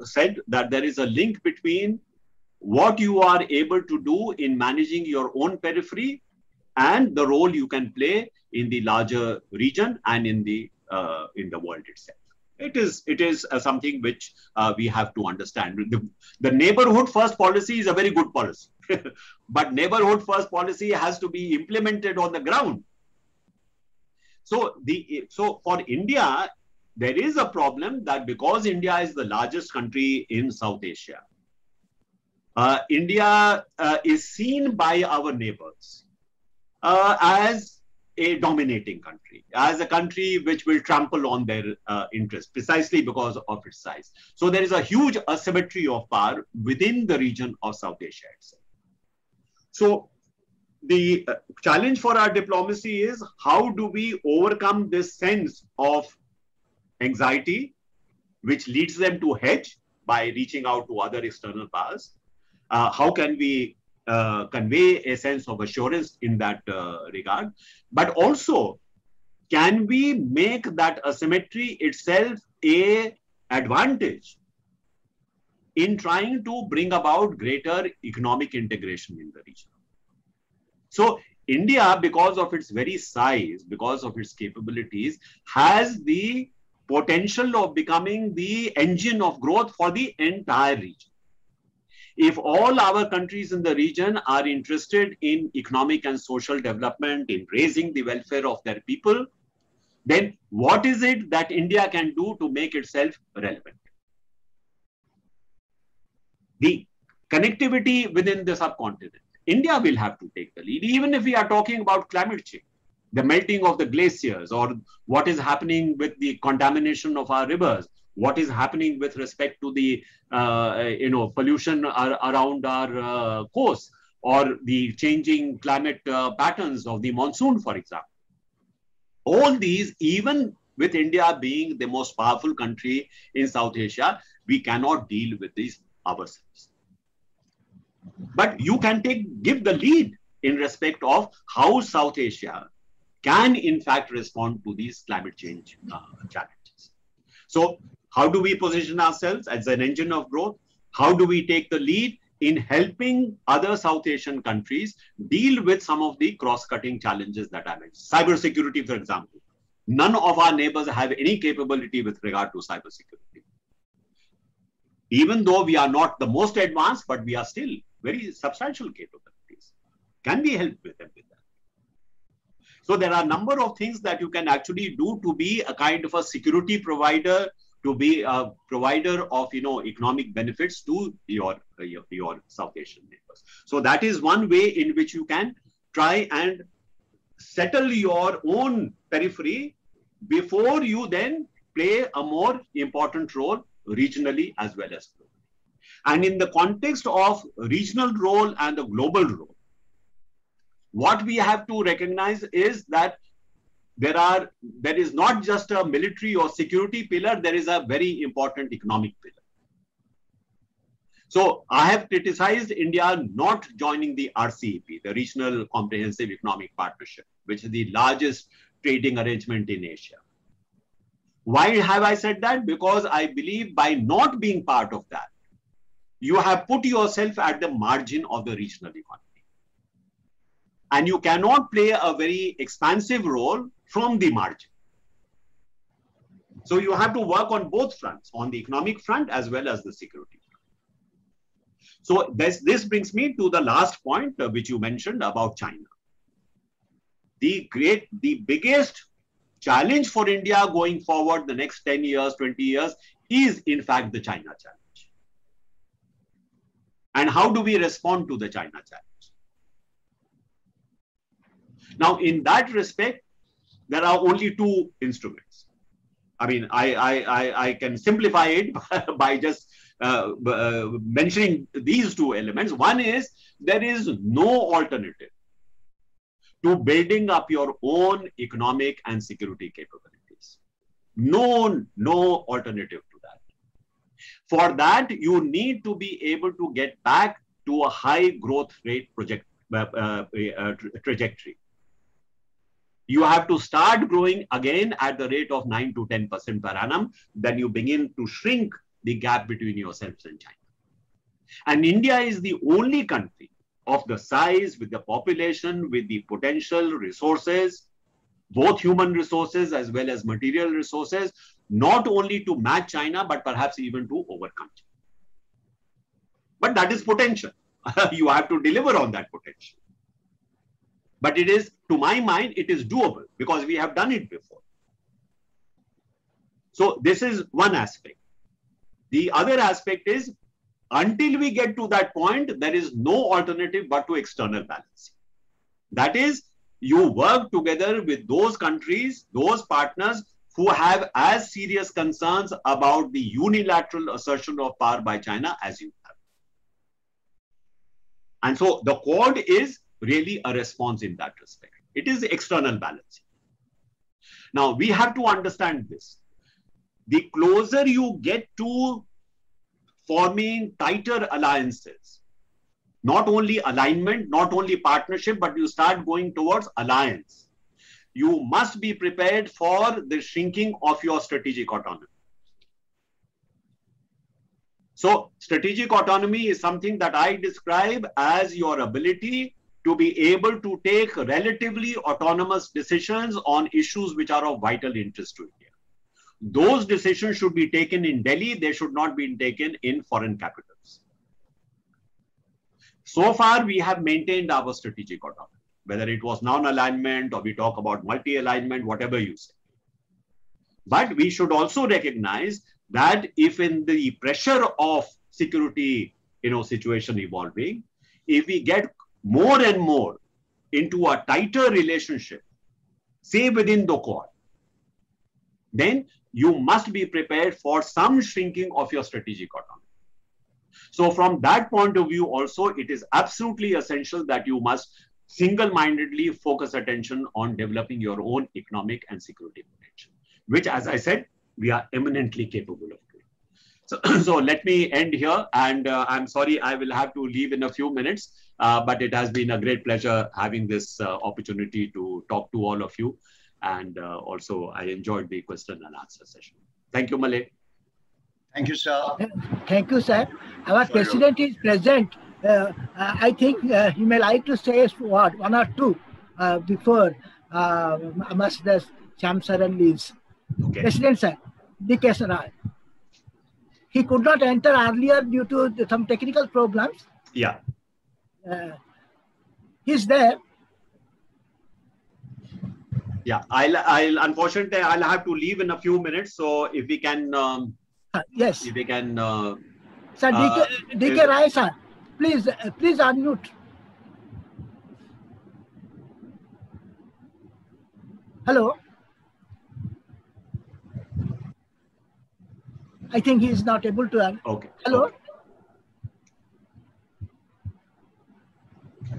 S3: said that there is a link between what you are able to do in managing your own periphery and the role you can play in the larger region and in the world itself. It is something which we have to understand. The neighborhood first policy is a very good policy, but neighborhood first policy has to be implemented on the ground. So for India, there is a problem that because India is the largest country in South Asia, India is seen by our neighbors as a dominating country, as a country which will trample on their interests precisely because of its size. So there is a huge asymmetry of power within the region of South Asia itself. So the challenge for our diplomacy is, how do we overcome this sense of anxiety, which leads them to hedge by reaching out to other external powers? How can we convey a sense of assurance in that regard? But also, can we make that asymmetry itself an advantage in trying to bring about greater economic integration in the region? So India, because of its very size, because of its capabilities, has the potential of becoming the engine of growth for the entire region. If all our countries in the region are interested in economic and social development, in raising the welfare of their people, then what is it that India can do to make itself relevant? The connectivity within the subcontinent. India will have to take the lead, even if we are talking about climate change, the melting of the glaciers, or what is happening with the contamination of our rivers, what is happening with respect to the pollution around our coast, or the changing climate patterns of the monsoon, for example. All these, even with India being the most powerful country in South Asia, we cannot deal with these ourselves. But you can give the lead in respect of how South Asia can in fact respond to these climate change challenges. So how do we position ourselves as an engine of growth? How do we take the lead in helping other South Asian countries deal with some of the cross-cutting challenges that I mentioned? Cybersecurity, for example. None of our neighbors have any capability with regard to cybersecurity. Even though we are not the most advanced, but we are still very substantial capabilities. Can we help with them with that? So there are a number of things that you can actually do to be a kind of a security provider, to be a provider of economic benefits to your South Asian neighbors. So that is one way in which you can try and settle your own periphery before you then play a more important role regionally as well as globally. And in the context of regional role and the global role, what we have to recognize is that there is not just a military or security pillar, there is a very important economic pillar. So I have criticized India not joining the RCEP, the Regional Comprehensive Economic Partnership, which is the largest trading arrangement in Asia. Why have I said that? Because I believe by not being part of that, you have put yourself at the margin of the regional economy. And you cannot play a very expansive role from the margin. So you have to work on both fronts, on the economic front as well as the security front. So this brings me to the last point which you mentioned about China. The biggest challenge for India going forward the next 10 years, 20 years is in fact the China challenge. And how do we respond to the China challenge? Now, in that respect, there are only two instruments. I mean, I can simplify it by just mentioning these two elements. One is there is no alternative to building up your own economic and security capabilities. No alternative to that. For that, you need to be able to get back to a high growth rate trajectory. You have to start growing again at the rate of 9 to 10% per annum. Then you begin to shrink the gap between yourselves and China. And India is the only country of the size, with the population, with the potential resources, both human resources as well as material resources, not only to match China, but perhaps even to overcome China. But that is potential. You have to deliver on that potential. But it is, to my mind, it is doable because we have done it before. So this is one aspect. The other aspect is, until we get to that point, there is no alternative but to external balancing. That is, you work together with those countries, those partners who have as serious concerns about the unilateral assertion of power by China as you have. And so the Quad is really a response in that respect. It is external balancing. Now, we have to understand this. The closer you get to forming tighter alliances, not only alignment, not only partnership, but you start going towards alliance, you must be prepared for the shrinking of your strategic autonomy. So strategic autonomy is something that I describe as your ability to be able to take relatively autonomous decisions on issues which are of vital interest to India. Those decisions should be taken in Delhi. They should not be taken in foreign capitals. So far, we have maintained our strategic autonomy, whether it was non-alignment or we talk about multi-alignment, whatever you say. But we should also recognize that if in the pressure of security, situation evolving, if we get more and more into a tighter relationship, say within the Quad, then you must be prepared for some shrinking of your strategic autonomy. So from that point of view also, it is absolutely essential that you must single-mindedly focus attention on developing your own economic and security potential, which, as I said, we are eminently capable of doing. So let me end here, and I'm sorry I will have to leave in a few minutes, but it has been a great pleasure having this opportunity to talk to all of you. And also, I enjoyed the question and answer session. Thank you, Malay.
S2: Thank you, sir.
S1: Thank you, sir. Our president is present. I think he may like to say one or two before Ambassador Shyam leaves.
S3: Okay.
S1: President, sir, D.K. Sarai. He could not enter earlier due to some technical problems.
S3: Yeah.
S1: He's there.
S3: Yeah, I'll unfortunately I'll have to leave in a few minutes. So if we can,
S1: yes,
S3: if we can,
S1: sir, D.K. Rai, sir, please unmute. Hello. I think he is not able to.
S3: Okay.
S1: Hello.
S3: Okay.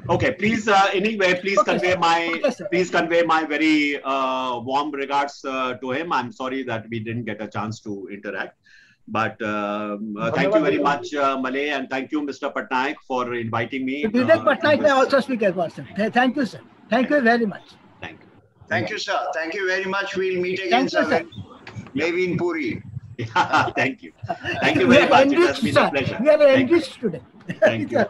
S3: Okay, please, anyway, please convey my very warm regards to him. I'm sorry that we didn't get a chance to interact, but thank you very much, Malay, and thank you, Mr. Patnaik, for inviting me.
S1: Vivek Patnaik may also speak as well, sir. Thank you, sir. Thank you very much.
S3: Thank you.
S2: Thank you, sir. Thank you very much. We'll meet again, sir. Maybe in Puri.
S3: Yeah, thank you. Thank you very much. It has been a pleasure.
S1: We are enriched today.
S3: Thank you.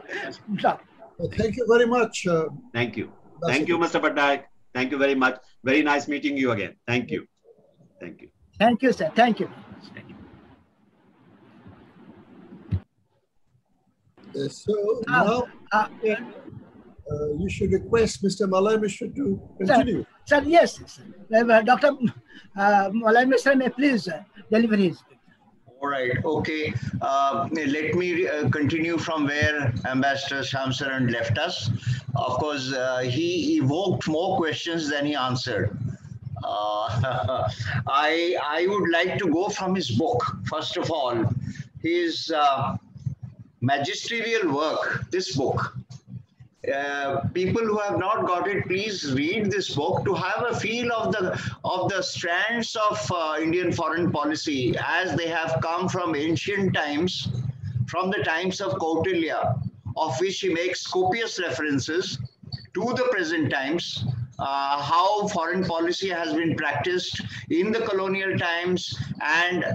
S4: Thank you very much.
S3: Thank you. Thank you, Mr. Patnaik. Thank you very much. Very nice meeting you again. Thank you. Thank you.
S1: Thank you, sir. Thank you.
S3: Thank you.
S4: So now you should request Mr. Malay Mishra to continue.
S1: Sir, yes. Dr. Malay Mishra may please deliver his speech.
S2: All right. Okay. Let me continue from where Ambassador Shamsaran left us. Of course, he evoked more questions than he answered. I would like to go from his book, first of all. His magisterial work, this book. People who have not got it, please read this book to have a feel of the strands of Indian foreign policy as they have come from ancient times, from the times of Kautilya, of which he makes copious references, to the present times, how foreign policy has been practiced in the colonial times and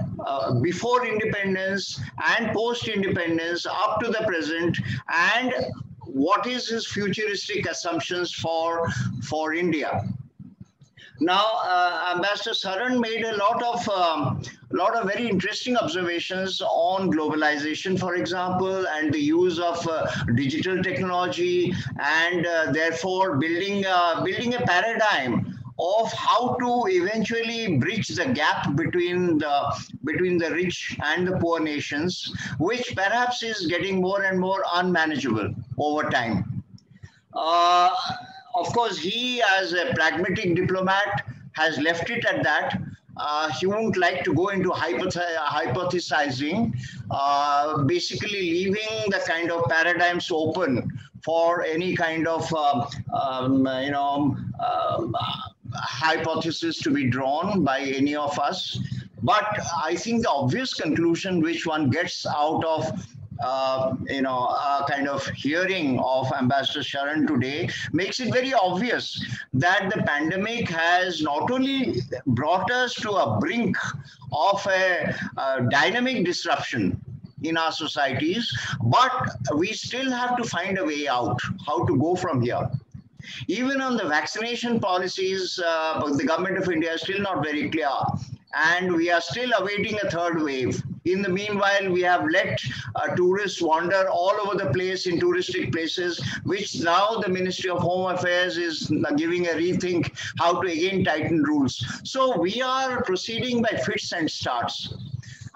S2: before independence and post-independence up to the present, and what is his futuristic assumptions for India. Now, Ambassador Saran made a lot of very interesting observations on globalization, for example, and the use of digital technology, and therefore building a paradigm of how to eventually bridge the gap between the rich and the poor nations, which perhaps is getting more and more unmanageable over time. Of course, he, as a pragmatic diplomat, has left it at that. He won't like to go into hypothesizing, basically leaving the kind of paradigms open for any kind of hypothesis to be drawn by any of us. But I think the obvious conclusion which one gets out of a kind of hearing of Ambassador Saran today makes it very obvious that the pandemic has not only brought us to a brink of a dynamic disruption in our societies, but we still have to find a way out, how to go from here. Even on the vaccination policies, the government of India is still not very clear, and we are still awaiting a third wave. In the meanwhile, we have let tourists wander all over the place in touristic places, which now the Ministry of Home Affairs is giving a rethink how to again tighten rules. So we are proceeding by fits and starts.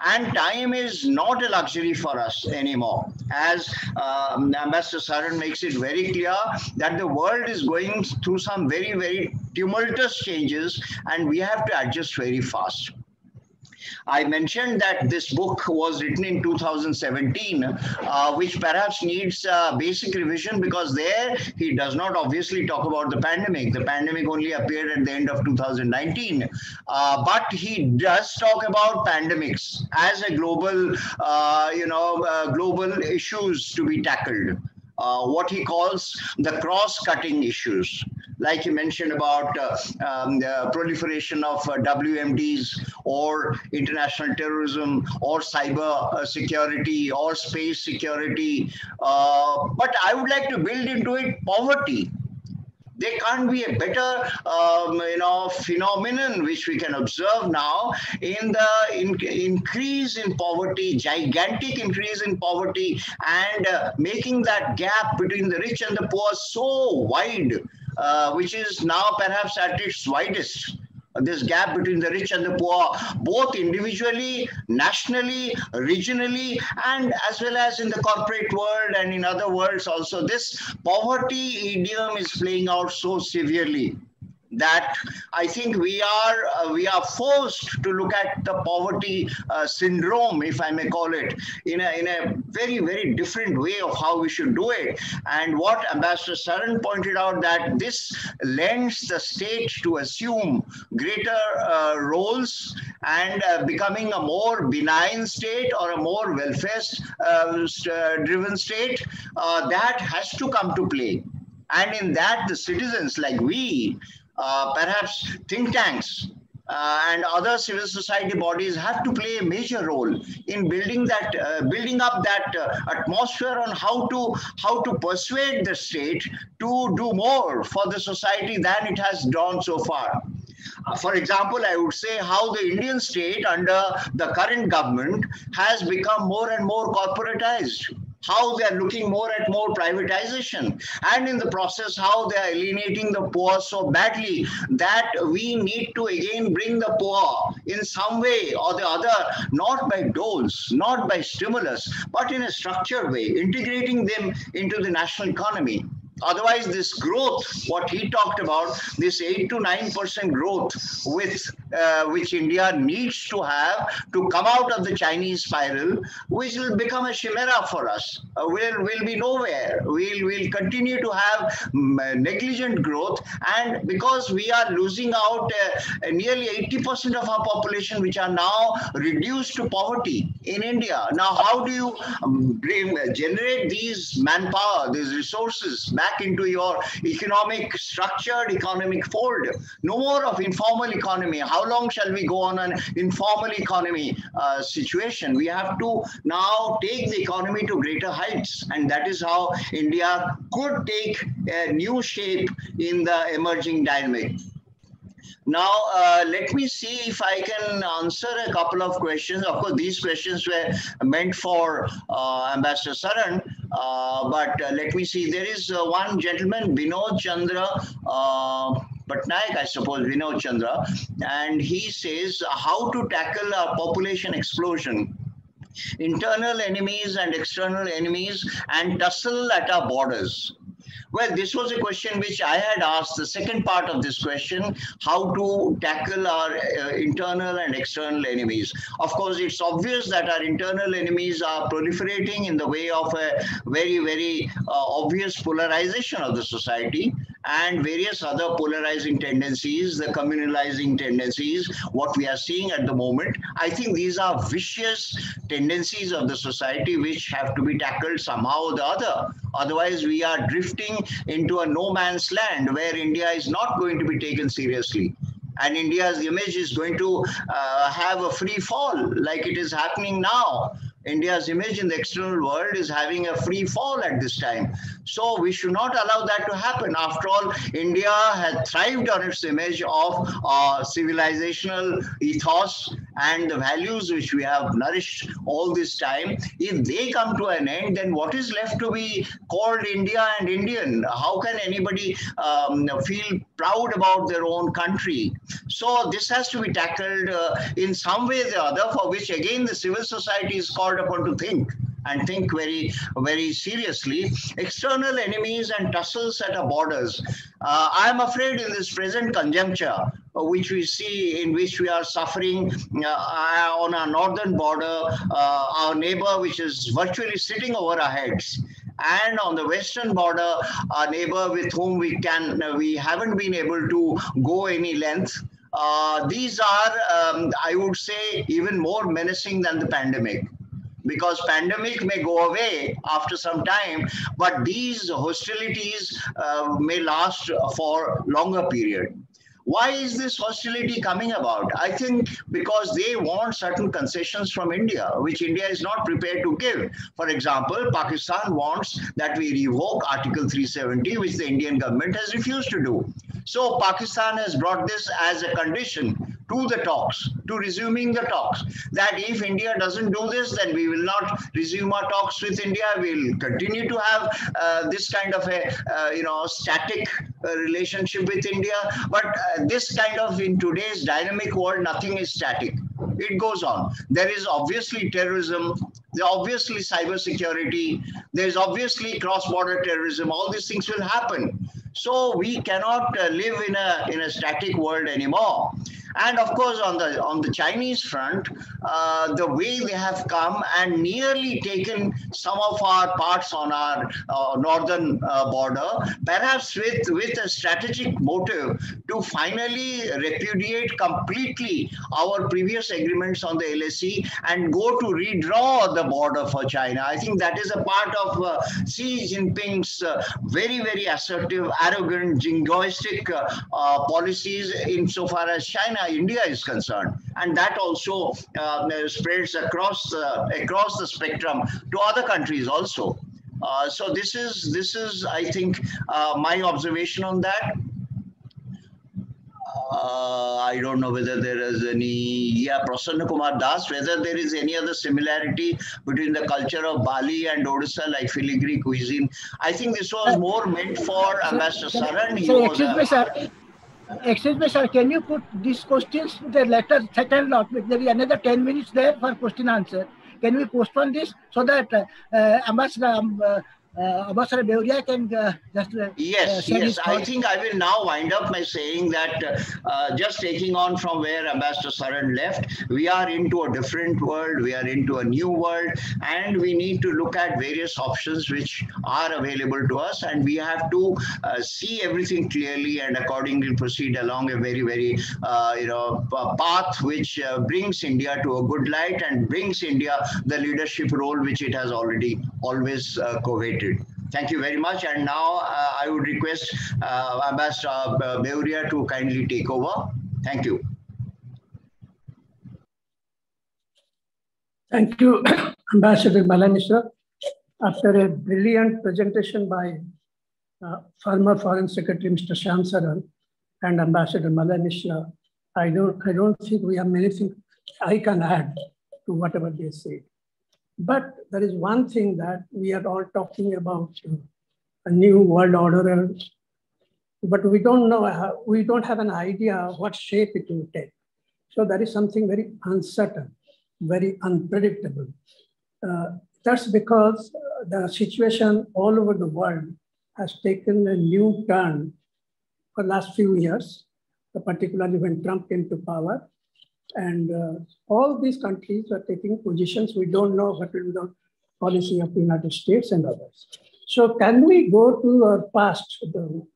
S2: And time is not a luxury for us anymore. As Ambassador Saran makes it very clear that the world is going through some very, very tumultuous changes, and we have to adjust very fast. I mentioned that this book was written in 2017, which perhaps needs basic revision, because there he does not obviously talk about the pandemic. The pandemic only appeared at the end of 2019. But he does talk about pandemics as a global, global issues to be tackled. What he calls the cross-cutting issues. Like you mentioned about the proliferation of WMDs or international terrorism or cyber security or space security. But I would like to build into it poverty. There can't be a better, phenomenon which we can observe now in the increase in poverty, gigantic increase in poverty, and making that gap between the rich and the poor so wide, which is now perhaps at its widest. This gap between the rich and the poor, both individually, nationally, regionally, and as well as in the corporate world and in other worlds also. This poverty idiom is playing out so severely that I think we are forced to look at the poverty syndrome, if I may call it, in a very, very different way of how we should do it. And what Ambassador Saran pointed out, that this lends the state to assume greater roles and becoming a more benign state or a more welfare driven state, that has to come to play. And in that, the citizens like we, perhaps think tanks and other civil society bodies have to play a major role in building up that atmosphere on how to persuade the state to do more for the society than it has done so far. For example, I would say how the Indian state under the current government has become more and more corporatized. how they are looking more and more privatization, and in the process how they are alienating the poor so badly that we need to again bring the poor in some way or the other, not by doles, not by stimulus, but in a structured way, integrating them into the national economy. Otherwise, this growth, what he talked about, this 8 to 9% growth with which India needs to have to come out of the Chinese spiral, which will become a chimera for us. We'll be nowhere. We'll continue to have negligent growth, and because we are losing out nearly 80% of our population, which are now reduced to poverty in India. Now, how do you generate these manpower, these resources back into your economic, structured economic fold? No more of informal economy. How long shall we go on an informal economy situation? We have to now take the economy to greater heights, and that is how India could take a new shape in the emerging dynamic. Now, let me see if I can answer a couple of questions. Of course, these questions were meant for Ambassador Saran, but let me see. There is one gentleman, Vinod Chandra Patnaik, I suppose, Vinod Chandra, and he says, how to tackle our population explosion, internal enemies and external enemies, and tussle at our borders. Well, this was a question which I had asked, the second part of this question, how to tackle our internal and external enemies. Of course, it's obvious that our internal enemies are proliferating in the way of a very, very obvious polarization of the society and various other polarizing tendencies, the communalizing tendencies, what we are seeing at the moment. I think these are vicious tendencies of the society which have to be tackled somehow or the other. Otherwise, we are drifting into a no man's land where India is not going to be taken seriously. And India's image is going to have a free fall like it is happening now. India's image in the external world is having a free fall at this time. So we should not allow that to happen. After all, India had thrived on its image of civilizational ethos and the values which we have nourished all this time. If they come to an end, then what is left to be called India and Indian? How can anybody feel proud about their own country? So this has to be tackled in some way or the other, for which again the civil society is called upon to think, and think very, very seriously. External enemies and tussles at our borders. I am afraid in this present conjuncture, which we see, in which we are suffering on our northern border, our neighbor which is virtually sitting over our heads, and on the western border, our neighbor with whom we haven't been able to go any length. These are, I would say, even more menacing than the pandemic. Because pandemic may go away after some time, but these hostilities may last for longer period. Why is this hostility coming about? I think because they want certain concessions from India, which India is not prepared to give. For example, Pakistan wants that we revoke Article 370, which the Indian government has refused to do. So Pakistan has brought this as a condition to the talks, to resuming the talks, that if India doesn't do this, then we will not resume our talks with India. We'll continue to have this kind of a static relationship with India. But this kind of, in today's dynamic world, nothing is static. It goes on. There is obviously terrorism, there's obviously cybersecurity, there's obviously cross-border terrorism. All these things will happen. So we cannot live in a static world anymore. And of course, on the Chinese front, the way they have come and nearly taken some of our parts on our northern border, perhaps with a strategic motive to finally repudiate completely our previous agreements on the LAC and go to redraw the border for China. I think that is a part of Xi Jinping's very, very assertive, arrogant, jingoistic policies insofar as India is concerned, and that also spreads across the spectrum to other countries also. So this is I think my observation on that. I don't know whether there is any, yeah, Prasanna Kumar Das, whether there is any other similarity between the culture of Bali and Odisha, like filigree cuisine. I think this was more meant for Ambassador Saran.
S1: Excuse me, sir, can you put these questions to the later second lot? There is another 10 minutes there for question answer. Can we postpone this so that Ambassador Beuria can just
S2: yes. I think I will now wind up by saying that just taking on from where Ambassador Saran left, we are into a different world, we are into a new world, and we need to look at various options which are available to us, and we have to see everything clearly and accordingly proceed along a very, very path which brings India to a good light and brings India the leadership role which it has always coveted. Thank you very much. And now I would request Ambassador Beuria to kindly take over. Thank you.
S5: Thank you, Ambassador Malamisha. After a brilliant presentation by former Foreign Secretary Mr. Shyam Saran and Ambassador Malamisha, I don't think we have many things I can add to whatever they said. But there is one thing that we are all talking about, a new world order, but we don't know, we don't have an idea what shape it will take. So there is something very uncertain, very unpredictable. That's because the situation all over the world has taken a new turn for the last few years, particularly when Trump came to power. And all these countries are taking positions. We don't know what will be the policy of the United States and others. So can we go to our past though,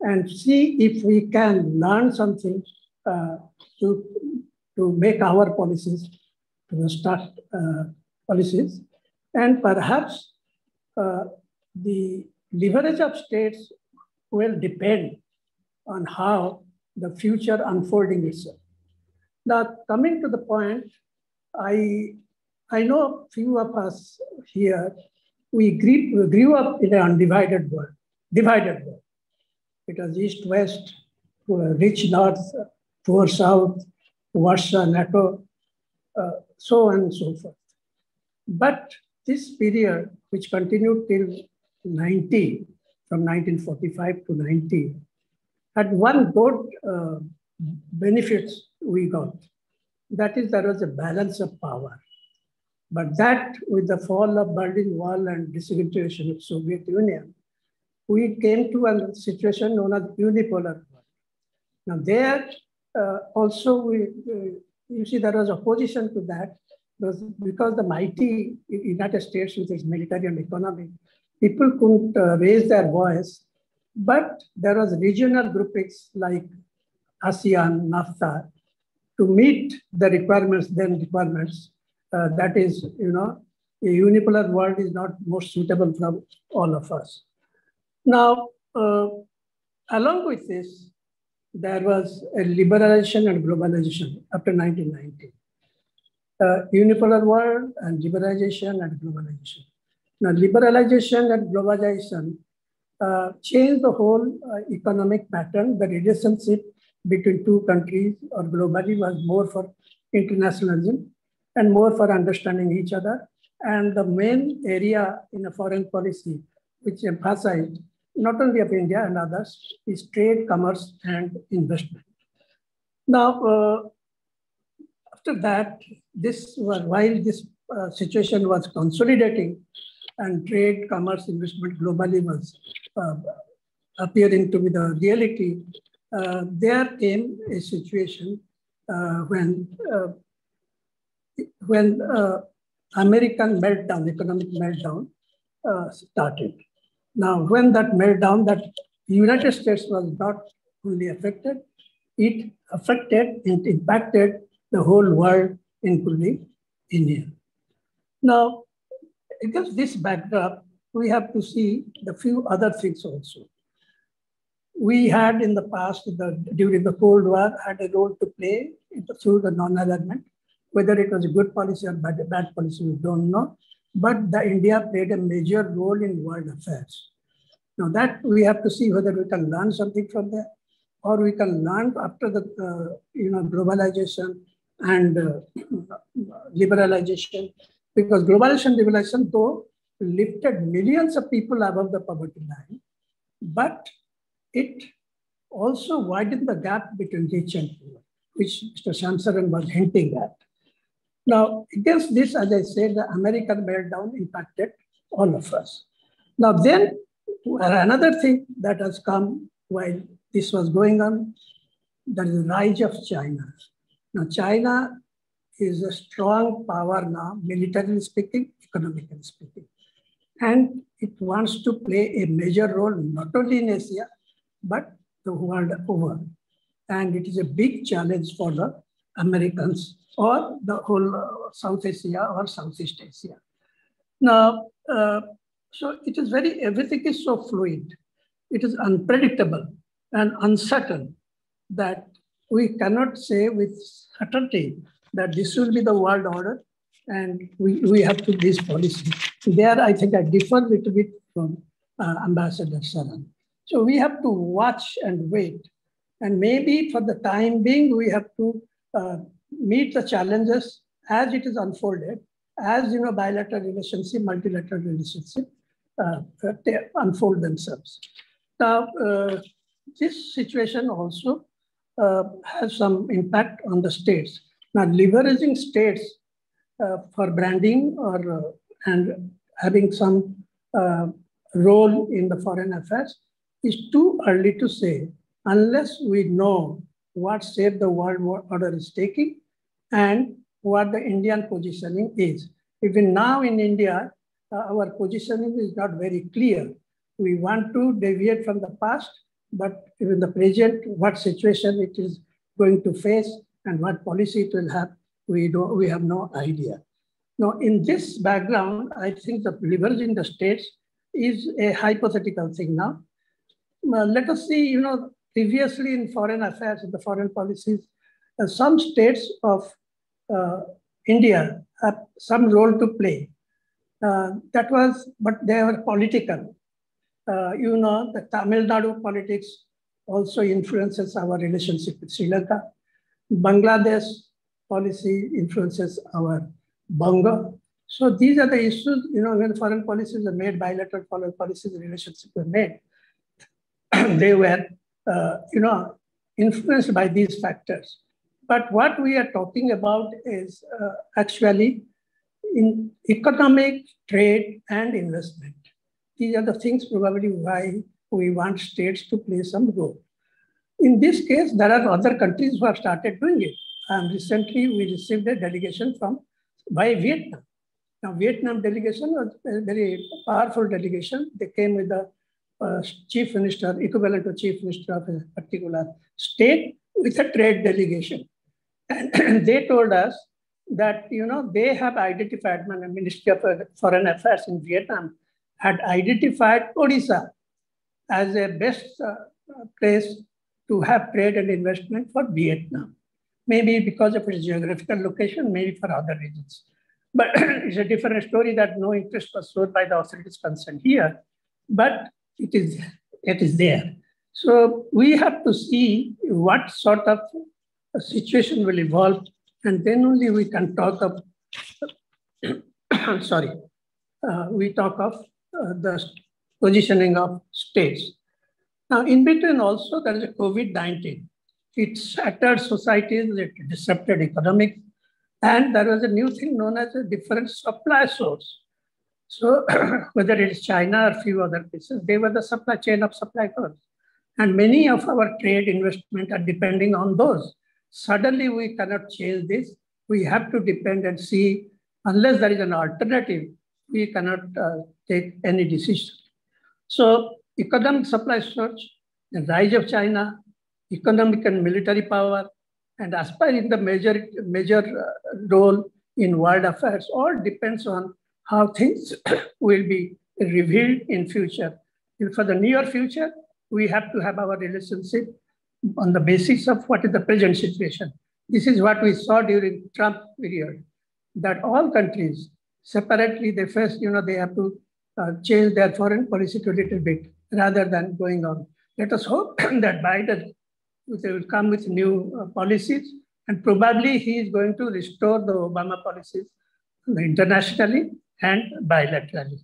S5: and see if we can learn something to make our policies, to start policies, and perhaps the leverage of states will depend on how the future unfolding itself. Now, coming to the point, I know a few of us here, we grew up in an undivided world, divided world. It was East-West, rich North, poor South, Warsaw, NATO, so on and so forth. But this period, which continued till 90, from 1945 to 90, had one good benefits we got. That is, there was a balance of power. But that, with the fall of Berlin Wall and disintegration of Soviet Union, we came to a situation known as unipolar world. Now there, also, you see, there was opposition to that, because the mighty United States with its military and economy, people couldn't raise their voice, but there was regional groupings like ASEAN, NAFTA, to meet the requirements, that is, a unipolar world is not most suitable for all of us. Now, along with this, there was a liberalization and globalization after 1990. Unipolar world and liberalization and globalization. Now, liberalization and globalization changed the whole economic pattern. The relationship between two countries or globally was more for internationalism and more for understanding each other. And the main area in a foreign policy, which emphasized not only of India and others, is trade, commerce, and investment. Now, after that, while this situation was consolidating and trade, commerce, investment globally was appearing to be the reality, there came a situation when American meltdown, economic meltdown started. Now, when that meltdown, that United States was not only affected, it impacted the whole world, including India. Now, against this backdrop, we have to see the few other things also. We had in the past, during the Cold War, had a role to play through the non-alignment. Whether it was a good policy or bad policy, we don't know. But India played a major role in world affairs. Now that we have to see whether we can learn something from that. or we can learn after the globalization and liberalization, because globalization and liberalization though lifted millions of people above the poverty line, but it also widened the gap between rich and poor, which Mr. Shamsaran was hinting at. Now, against this, as I said, the American meltdown impacted all of us. Now then, another thing that has come while this was going on, there is the rise of China. Now, China is a strong power now, militarily speaking, economically speaking. And it wants to play a major role, not only in Asia, but the world over. And it is a big challenge for the Americans or the whole South Asia or Southeast Asia. Now, so it is everything is so fluid. It is unpredictable and uncertain that we cannot say with certainty that this will be the world order and we have to this policy. There, I think I differ a little bit from Ambassador Saran. So we have to watch and wait. And maybe for the time being, we have to meet the challenges as it is unfolded, as bilateral relationship, multilateral relationship unfold themselves. Now, this situation also has some impact on the states. Now, leveraging states for branding or and having some role in the foreign affairs is too early to say unless we know what shape the world order is taking and what the Indian positioning is. Even now in India, our positioning is not very clear. We want to deviate from the past, but in the present, what situation it is going to face and what policy it will have, we have no idea. Now, in this background, I think the leveraging the states is a hypothetical thing now. Let us see, previously in foreign affairs and the foreign policies, some states of India have some role to play. But they were political. The Tamil Nadu politics also influences our relationship with Sri Lanka. Bangladesh policy influences our Bongo. So these are the issues, when foreign policies are made, bilateral foreign policies relationships were made, they were, influenced by these factors. But what we are talking about is actually in economic, trade, and investment. These are the things probably why we want states to play some role. In this case, there are other countries who have started doing it. Recently, we received a delegation by Vietnam. Now, Vietnam delegation was a very powerful delegation. They came with the chief minister, equivalent to chief minister of a particular state, with a trade delegation. And they told us that, they have identified, the Ministry of Foreign Affairs in Vietnam had identified Odisha as a best place to have trade and investment for Vietnam. Maybe because of its geographical location, maybe for other reasons. But it's a different story that no interest was shown by the authorities concerned here, but it is there. So we have to see what sort of a situation will evolve, and then only we can talk of, we talk of the positioning of states. Now, in between also, there is a COVID-19. It shattered societies, it disrupted economics, and there was a new thing known as a different supply source. So whether it is China or a few other places, they were the supply chain of supply goods. And many of our trade investment are depending on those. Suddenly we cannot change this. We have to depend and see, unless there is an alternative, we cannot take any decision. So economic supply source, the rise of China, economic and military power, and aspiring the major role in world affairs, all depends on how things will be revealed in future. And for the near future, we have to have our relationship on the basis of what is the present situation. This is what we saw during Trump period, that all countries separately, they first, they have to change their foreign policy to a little bit rather than going on. Let us hope that Biden they will come with new policies, and probably he is going to restore the Obama policies internationally and bilaterally.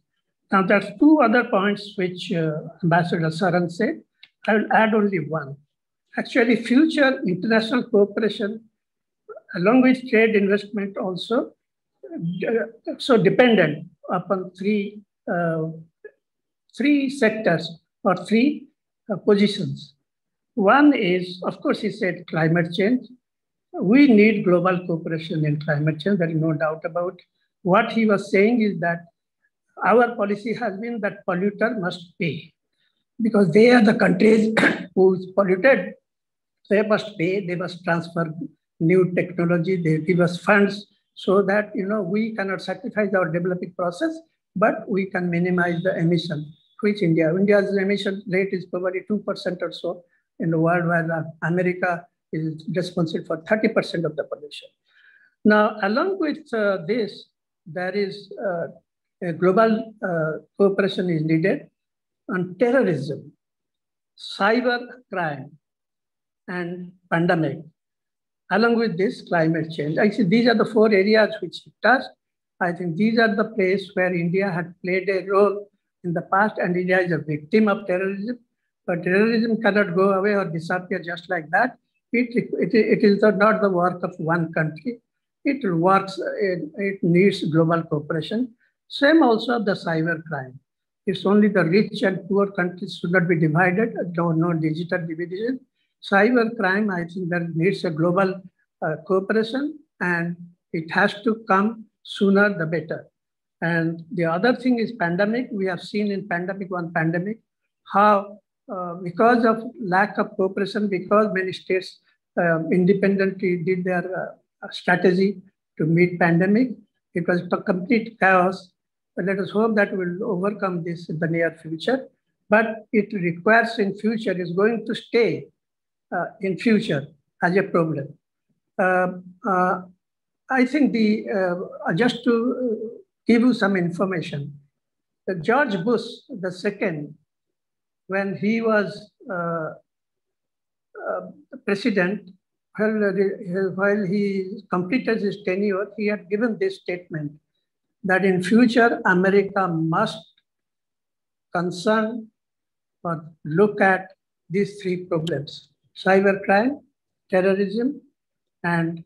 S5: Now, there's two other points which Ambassador Saran said. I will add only one. Actually, future international cooperation, along with trade investment also, so dependent upon three sectors or three positions. One is, of course, he said climate change. We need global cooperation in climate change. There is no doubt about it. What he was saying is that our policy has been that polluter must pay, because they are the countries who is polluted. They must pay. They must transfer new technology. They give us funds so that we cannot sacrifice our developing process, but we can minimize the emission. Which India's emission rate is probably 2% or so in the world, where America is responsible for 30% of the pollution. Now, along with this, there is a global cooperation is needed on terrorism, cyber crime, and pandemic. Along with this, climate change. Actually, these are the four areas which he touched. I think these are the places where India had played a role in the past, and India is a victim of terrorism. But terrorism cannot go away or disappear just like that. It is not the work of one country. It needs global cooperation. Same also the cyber crime. It's only the rich and poor countries should not be divided. No digital division. Cyber crime, I think that needs a global cooperation, and it has to come sooner the better. And the other thing is pandemic. We have seen in pandemic how because of lack of cooperation, because many states independently did their strategy to meet pandemic, it was a complete chaos. But let us hope that we'll overcome this in the near future. But it requires in future, is going to stay in future as a problem. I think just to give you some information, George Bush II, when he was president, while he completed his tenure, he had given this statement that in future, America must concern or look at these three problems: cybercrime, terrorism, and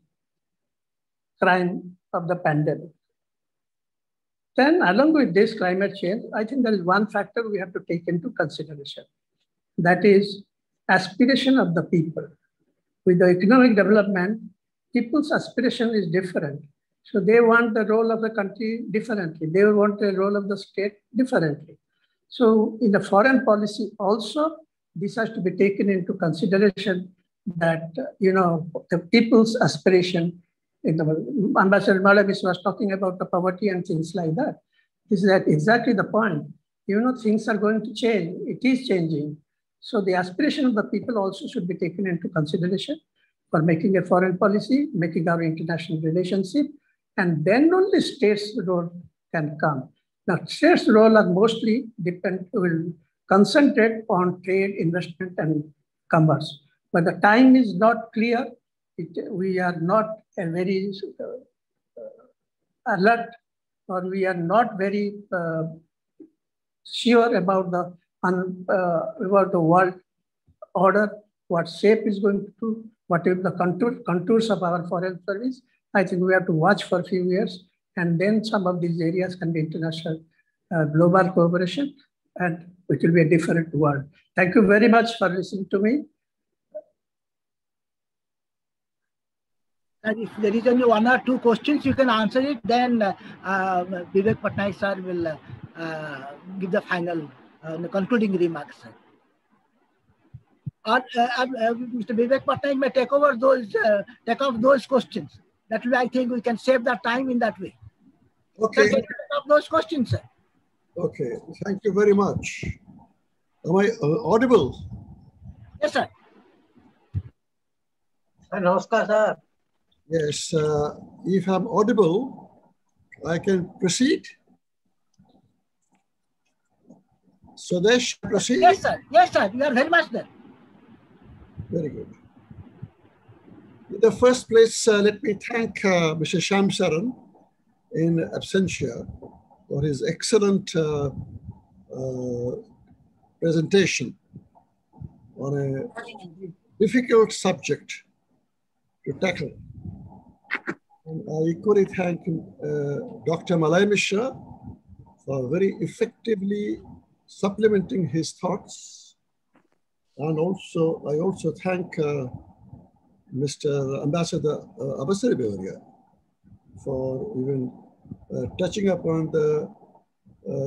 S5: crime of the pandemic. Then along with this climate change, I think there is one factor we have to take into consideration. That is aspiration of the people. With the economic development, people's aspiration is different. So they want the role of the country differently. They want the role of the state differently. So in the foreign policy also, this has to be taken into consideration that, the people's aspiration. Ambassador Malavishya was talking about the poverty and things like that. This is exactly the point. Things are going to change. It is changing. So the aspiration of the people also should be taken into consideration for making a foreign policy, making our international relationship, and then only states' role can come. Now, states' role are mostly will concentrate on trade, investment, and commerce. But the time is not clear. We are not very alert, or we are not very sure about the world order, what shape is going to do, what is the contours of our foreign service. I think we have to watch for a few years, and then some of these areas can be international global cooperation, and it will be a different world. Thank you very much for listening to me.
S1: And if there is only one or two questions, you can answer it. Then Vivek Patnaik sir will give the final concluding remarks. Sir. Or Mr. Vivek Patnaik may take off those questions. That way, I think we can save the time in that way.
S4: Okay.
S1: Take off those questions, sir.
S4: Okay. Thank you very much. Am I audible?
S1: Yes, sir.
S6: Namaskar, sir.
S4: Yes. If I'm audible, I can proceed. Swadesh, proceed.
S1: Yes, sir. Yes, sir. You are very much there.
S4: Very good. In the first place, let me thank Mr. Shamsaran in absentia for his excellent presentation on a difficult subject to tackle. And I equally thank Dr. Malay Mishra for very effectively supplementing his thoughts. And also, I also thank Mr. Ambassador Abasari Beoria for even touching upon the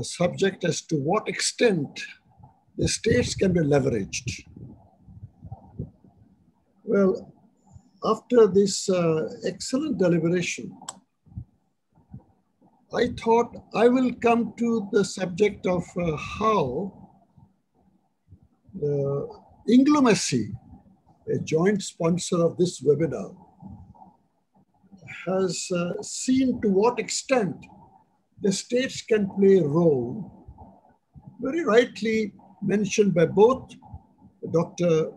S4: subject as to what extent the states can be leveraged. Well, after this excellent deliberation, I thought I will come to the subject of how the Inglomacy, a joint sponsor of this webinar, has seen to what extent the states can play a role, very rightly mentioned by both Dr.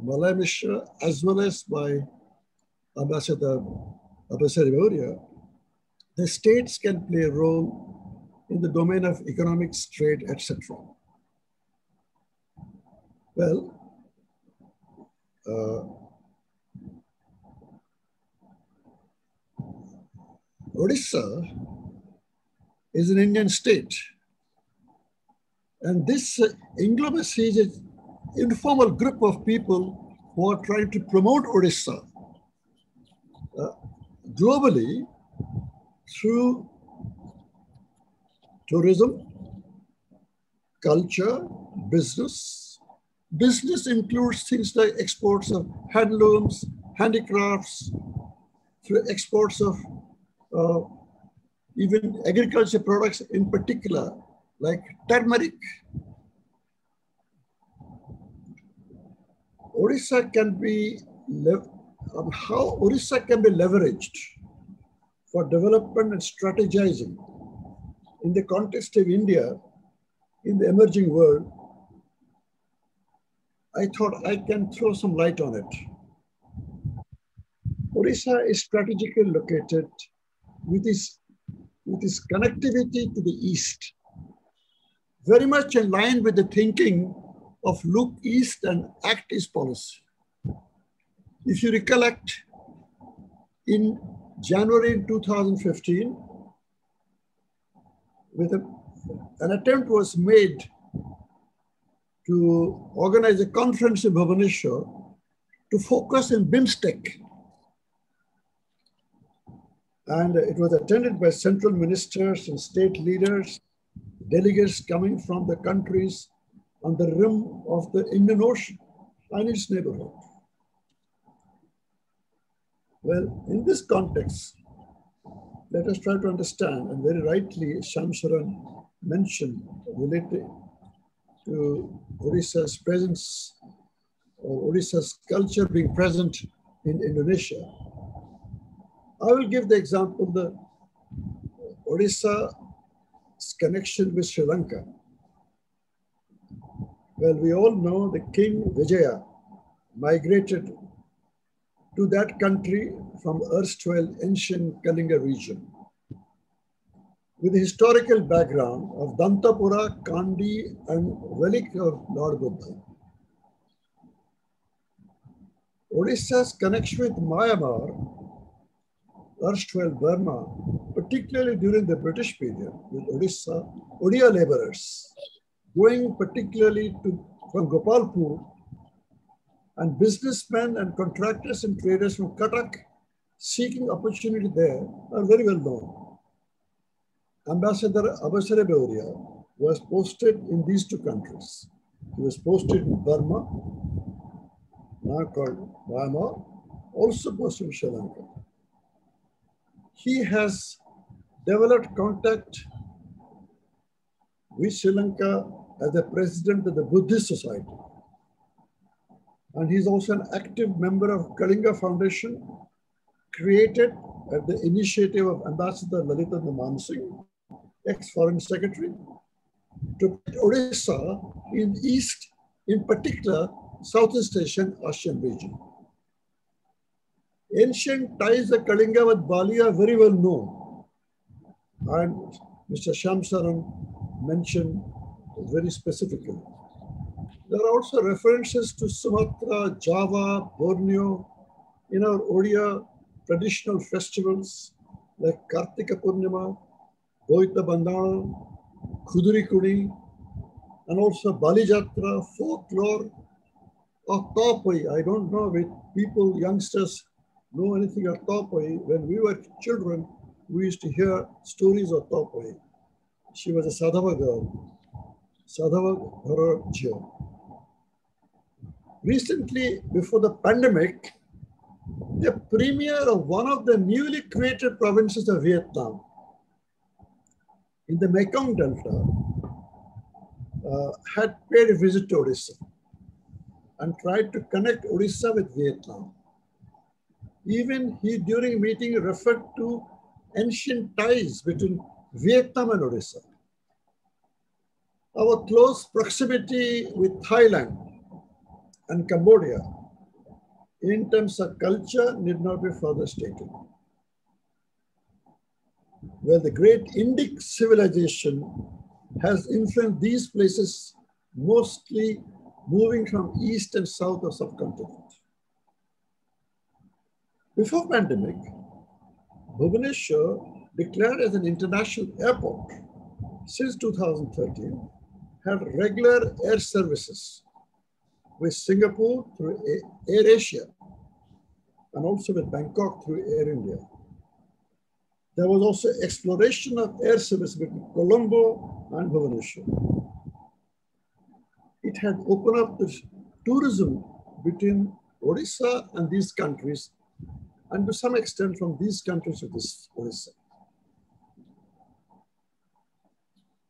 S4: Malay Mishra as well as by Ambassador Abasari Beoria. The states can play a role in the domain of economics, trade, etc. Well, Odisha is an Indian state, and this Inglomacy is an informal group of people who are trying to promote Odisha globally through tourism, culture, business. Business includes things like exports of handlooms, handicrafts, through exports of even agriculture products in particular, like turmeric. Odisha can be, how Odisha can be leveraged for development and strategizing in the context of India in the emerging world, I thought I can throw some light on it. Odisha is strategically located with its connectivity to the east, very much in line with the thinking of look east and act east policy. If you recollect, in January 2015, an attempt was made to organize a conference in Bhubaneswar to focus on BIMSTEC. And it was attended by central ministers and state leaders, delegates coming from the countries on the rim of the Indian Ocean and its neighborhood. Well, in this context, let us try to understand, and very rightly Shamsaran mentioned related to Odisha's presence or Odisha's culture being present in Indonesia. I will give the example of the Odisha's connection with Sri Lanka. Well, we all know the King Vijaya migrated to that country from erstwhile ancient Kalinga region with the historical background of Dantapura, Kandi, and relic of Lord Buddha. Odisha's connection with Myanmar, erstwhile Burma, particularly during the British period, with Odia laborers, going particularly from Gopalpur, and businessmen and contractors and traders from Cuttack seeking opportunity there are very well known. Ambassador Abasari Beoria was posted in these two countries. He was posted in Burma, now called Myanmar, also posted in Sri Lanka. He has developed contact with Sri Lanka as the president of the Buddhist Society. And he's also an active member of Kalinga Foundation, created at the initiative of Ambassador Lalita Mansingh, ex-Foreign Secretary, to put Odisha in East, in particular, Southeast Asian region. Ancient ties of Kalinga with Bali are very well known. And Mr. Shamsaran mentioned very specifically. There are also references to Sumatra, Java, Borneo in our Odia traditional festivals like Kartika Purnima, Boita Bandana, Khuduri Kudi, and also Bali Jatra, folklore of Taupai. I don't know if people, youngsters, know anything of Taupai. When we were children, we used to hear stories of Taupai. She was a Sadhava girl, Sadhava Bharajya. Recently, before the pandemic, the premier of one of the newly created provinces of Vietnam, in the Mekong Delta, had paid a visit to Odisha and tried to connect Odisha with Vietnam. Even he, during meeting, referred to ancient ties between Vietnam and Odisha. Our close proximity with Thailand and Cambodia in terms of culture need not be further stated. Where the great Indic civilization has influenced these places, mostly moving from east and south of subcontinent. Before pandemic, Bhubaneswar, declared as an international airport since 2013, had regular air services with Singapore through AirAsia and also with Bangkok through Air India. There was also exploration of air service between Colombo and Bhubaneswar. It had opened up the tourism between Odisha and these countries, and to some extent from these countries to this Odisha.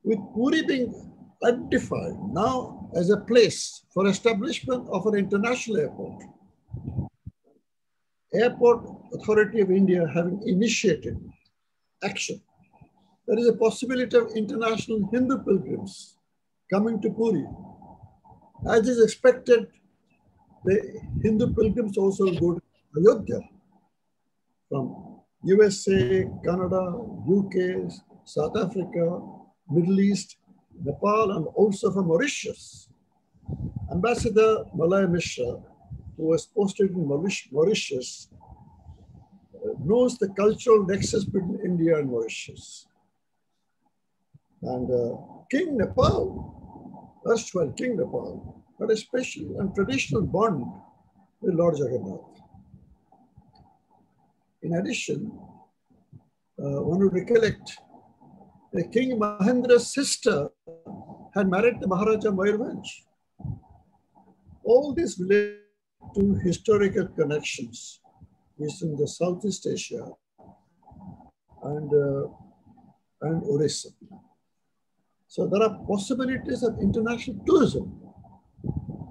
S4: With Puri being identified now as a place for establishment of an international airport, Airport Authority of India having initiated action, there is a possibility of international Hindu pilgrims coming to Puri. As is expected, the Hindu pilgrims also go to Ayodhya from USA, Canada, UK, South Africa, Middle East, Nepal, and also from Mauritius. Ambassador Malay Mishra, who was posted in Mauritius, knows the cultural nexus between India and Mauritius. And King Nepal, erstwhile King Nepal, had a special and traditional bond with Lord Jagannath. In addition, one would recollect that King Mahendra's sister had married the Maharaja Mayurvansh. All this related to historical connections in the Southeast Asia and Odisha. So there are possibilities of international tourism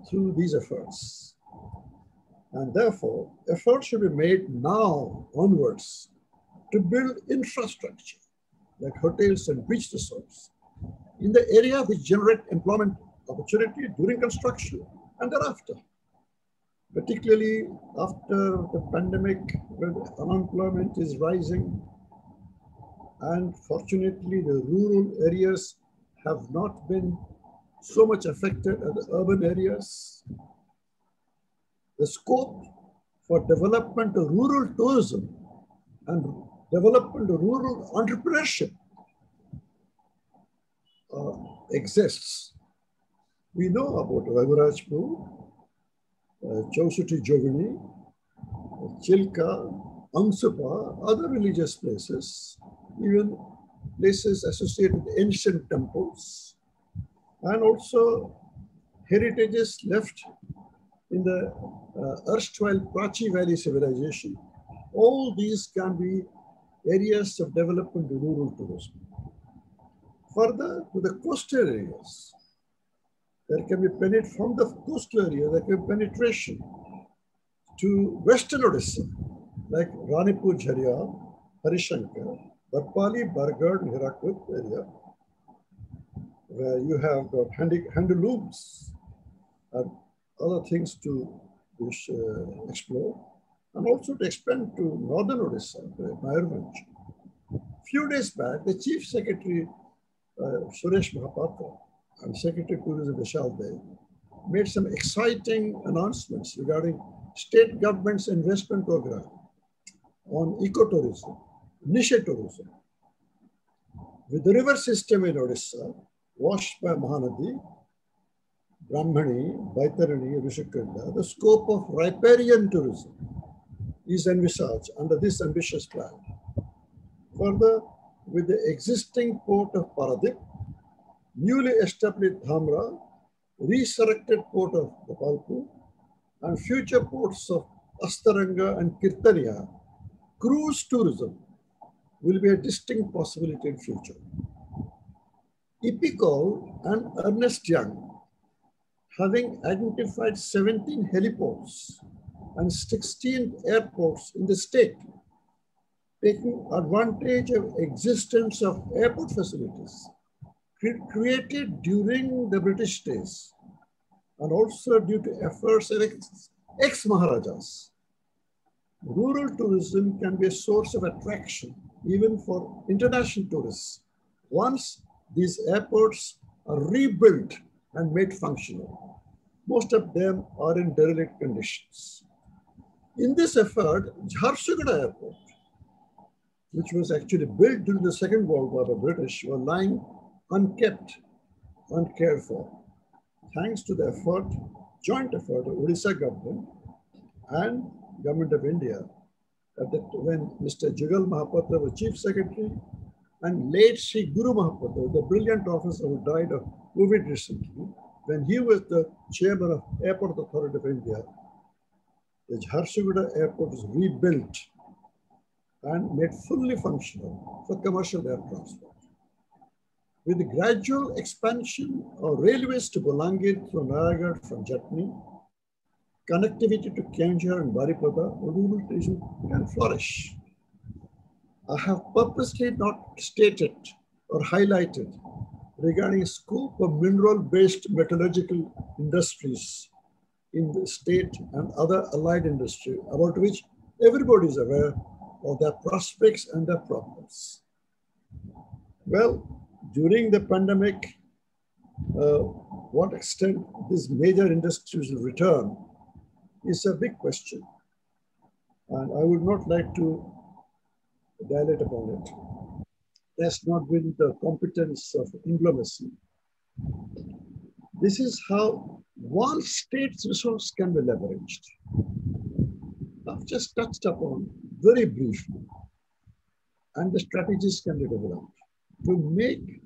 S4: through these efforts. And therefore, efforts should be made now onwards to build infrastructure like hotels and beach resorts in the area which generate employment opportunity during construction and thereafter. Particularly after the pandemic, where unemployment is rising, and fortunately the rural areas have not been so much affected as the urban areas. The scope for development of rural tourism and development of rural entrepreneurship exists. We know about Ragurajpur, Chausuti Jogani, Chilka, Angsupa, other religious places, even places associated with ancient temples, and also heritages left in the erstwhile Prachi Valley civilization. All these can be areas of development of rural tourism. Further, to the coastal areas, there can be penetration from the coastal area, there can be penetration to western Odisha, like Ranipur, Jharia, Harishankar, Barpali, Bargarh, Hirakud area, where you have got handlooms and other things to explore. and also to expand to northern Odisha, Mayurbhanj. Few days back, the Chief Secretary, Suresh Mahapatra, and Secretary of Tourism Vishal Dev made some exciting announcements regarding state government's investment program on ecotourism, niche tourism. With the river system in Odisha, washed by Mahanadi, Brahmani, Baitarani, Rishikunda, the scope of riparian tourism is envisaged under this ambitious plan. Further, with the existing port of Paradip, newly established Dhamra, resurrected port of Gopalpur, and future ports of Astaranga and Kirtania, cruise tourism will be a distinct possibility in future. EPICOL and Ernest Young, having identified 17 heliports and 16 airports in the state, taking advantage of existence of airport facilities created during the British days, and also due to efforts of ex-Maharajas. Rural tourism can be a source of attraction even for international tourists once these airports are rebuilt and made functional. Most of them are in derelict conditions. In this effort, Jharsuguda Airport, which was actually built during the Second World War by the British, were lying unkept, uncared for. Thanks to the effort, joint effort of Odisha government and Government of India, when Mr. Jugal Mahapatra was Chief Secretary, and late Sri Guru Mahapatra, the brilliant officer who died of COVID recently, when he was the chairman of Airport Authority of India, the Jharsuguda Airport was rebuilt and made fully functional for commercial air transport. With the gradual expansion of railways to Bolangir through Nayagad from Jatni, connectivity to Keonjhar and Baripada, rural tourism can flourish. I have purposely not stated or highlighted regarding scope of mineral-based metallurgical industries in the state and other allied industry, about which everybody is aware of their prospects and their problems. Well, during the pandemic, what extent these major industries will return is a big question. And I would not like to dilate upon it. That's not been the competence of diplomacy. This is how one state's resource can be leveraged. I've just touched upon very briefly, and the strategies can be developed to make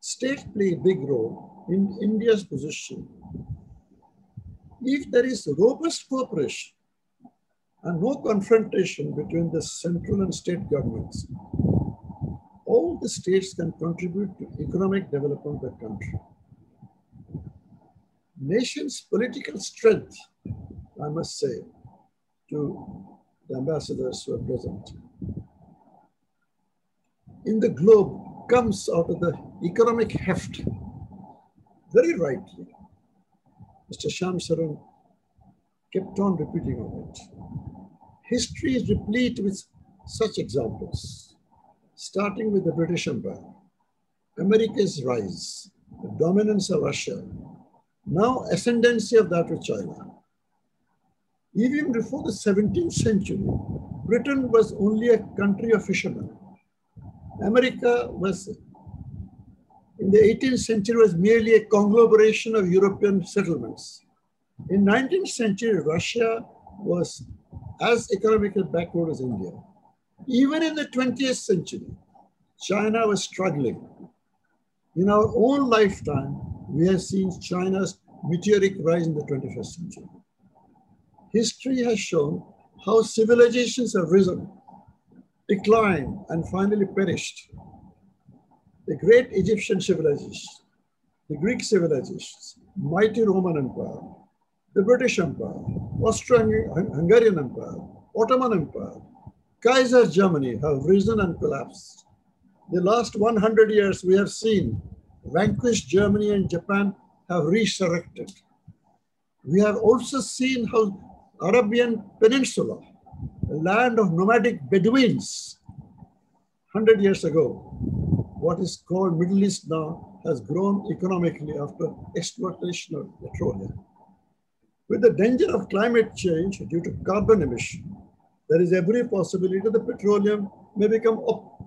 S4: states play a big role in India's position. If there is robust cooperation and no confrontation between the central and state governments, all the states can contribute to economic development of the country. Nation's political strength, I must say, to the ambassadors who are present, in the globe comes out of the economic heft. Very rightly, Mr. Shyam Saran kept on repeating on it. History is replete with such examples, starting with the British Empire, America's rise, the dominance of Russia, now ascendancy of that of China. Even before the 17th century, Britain was only a country of fishermen. America was, in the 18th century, was merely a conglomeration of European settlements. In 19th century, Russia was as economically backward as India. Even in the 20th century, China was struggling. In our own lifetime, we have seen China's meteoric rise in the 21st century. History has shown how civilizations have risen, declined, and finally perished. The great Egyptian civilization, the Greek civilizations, mighty Roman Empire, the British Empire, Austro-Hungarian Empire, Ottoman Empire, Kaiser Germany have risen and collapsed. The last 100 years we have seen vanquished Germany and Japan have resurrected. We have also seen how Arabian Peninsula a land of nomadic Bedouins. 100 years ago, what is called Middle East now has grown economically after exploitation of petroleum. With the danger of climate change due to carbon emission, there is every possibility that the petroleum may become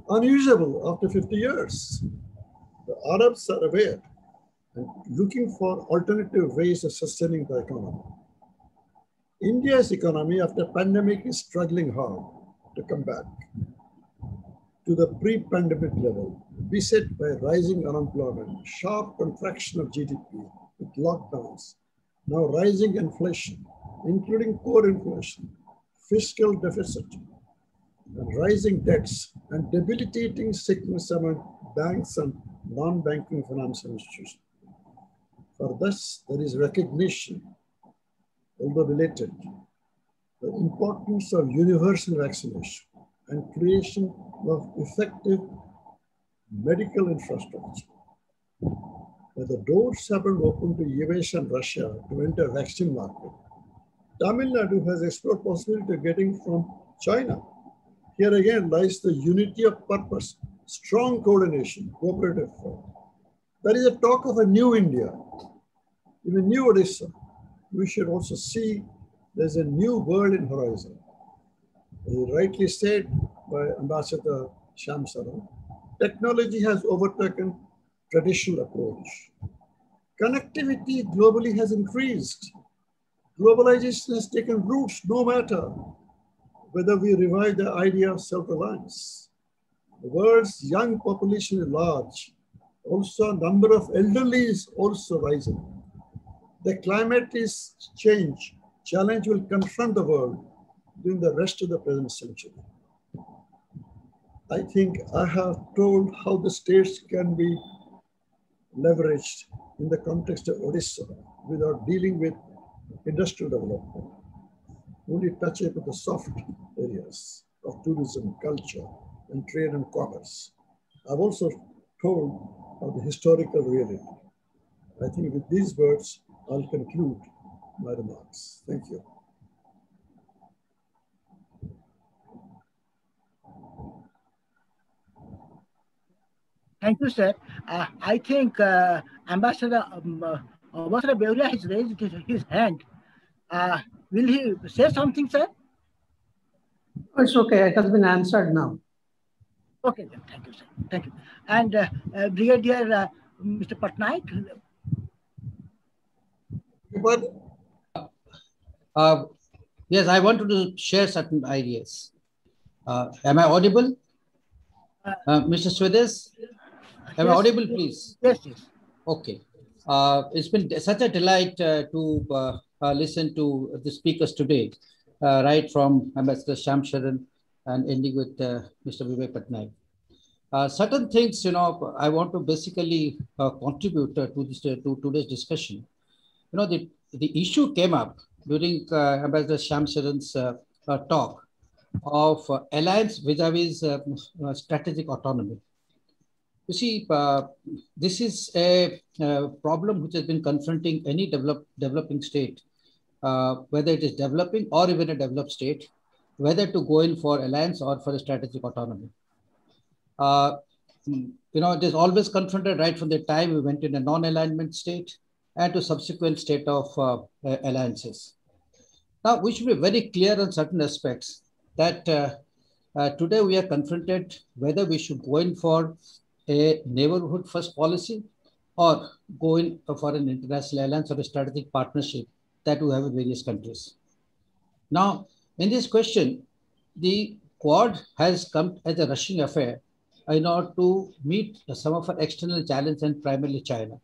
S4: unusable after 50 years. The Arabs are aware and looking for alternative ways of sustaining the economy. India's economy after pandemic is struggling hard to come back to the pre-pandemic level, beset by rising unemployment, sharp contraction of GDP with lockdowns, now rising inflation, including core inflation, fiscal deficit, and rising debts, and debilitating sickness among banks and non-banking financial institutions. For this, there is recognition, although belated, the importance of universal vaccination and creation of effective medical infrastructure. But the doors have been opened to US and Russia to enter vaccine market. Tamil Nadu has explored possibility of getting from China. Here again lies the unity of purpose, strong coordination, cooperative effort. There is a talk of a new India, in a new Odisha. We should also see there's a new world in horizon. As rightly said by Ambassador Shyam Saran, technology has overtaken traditional approach. Connectivity globally has increased. Globalization has taken roots no matter whether we revive the idea of self-reliance. The world's young population is large. Also, number of elderly is also rising. The climate is change. Challenge will confront the world during the rest of the present century. I think I have told how the states can be leveraged in the context of Odisha without dealing with industrial development. Only touch it with the soft areas of tourism, culture, and trade and commerce. I've also told of the historical reality. I think with these words, I'll conclude my remarks. Thank you.
S1: Thank you, sir. I think Ambassador Beuria has raised his hand. Will he say something, sir?
S5: It's okay. It has been answered now.
S1: Okay, then. Thank you, sir. Thank you. And Brigadier Mr. Patnaik.
S6: Yes, I wanted to share certain ideas. Am I audible? Mr. Swades, am I audible, please?
S1: Yes, yes.
S6: Okay. It's been such a delight to listen to the speakers today, right from Ambassador Shyam Saran and ending with Mr. Vivek Patnaik. Certain things, I want to basically contribute to today's discussion. The issue came up during Ambassador Shyam Saran's talk of alliance vis-a-vis strategic autonomy. You see, this is a problem which has been confronting any developing state, whether it is developing or even a developed state, whether to go in for alliance or for a strategic autonomy. It is always confronted right from the time we went in a non-alignment state and to subsequent state of alliances. Now, we should be very clear on certain aspects that today we are confronted whether we should go in for a neighborhood first policy or go in for an international alliance or a strategic partnership that we have with various countries. Now, in this question, the Quad has come as a rushing affair in order to meet some of our external challenges and primarily China.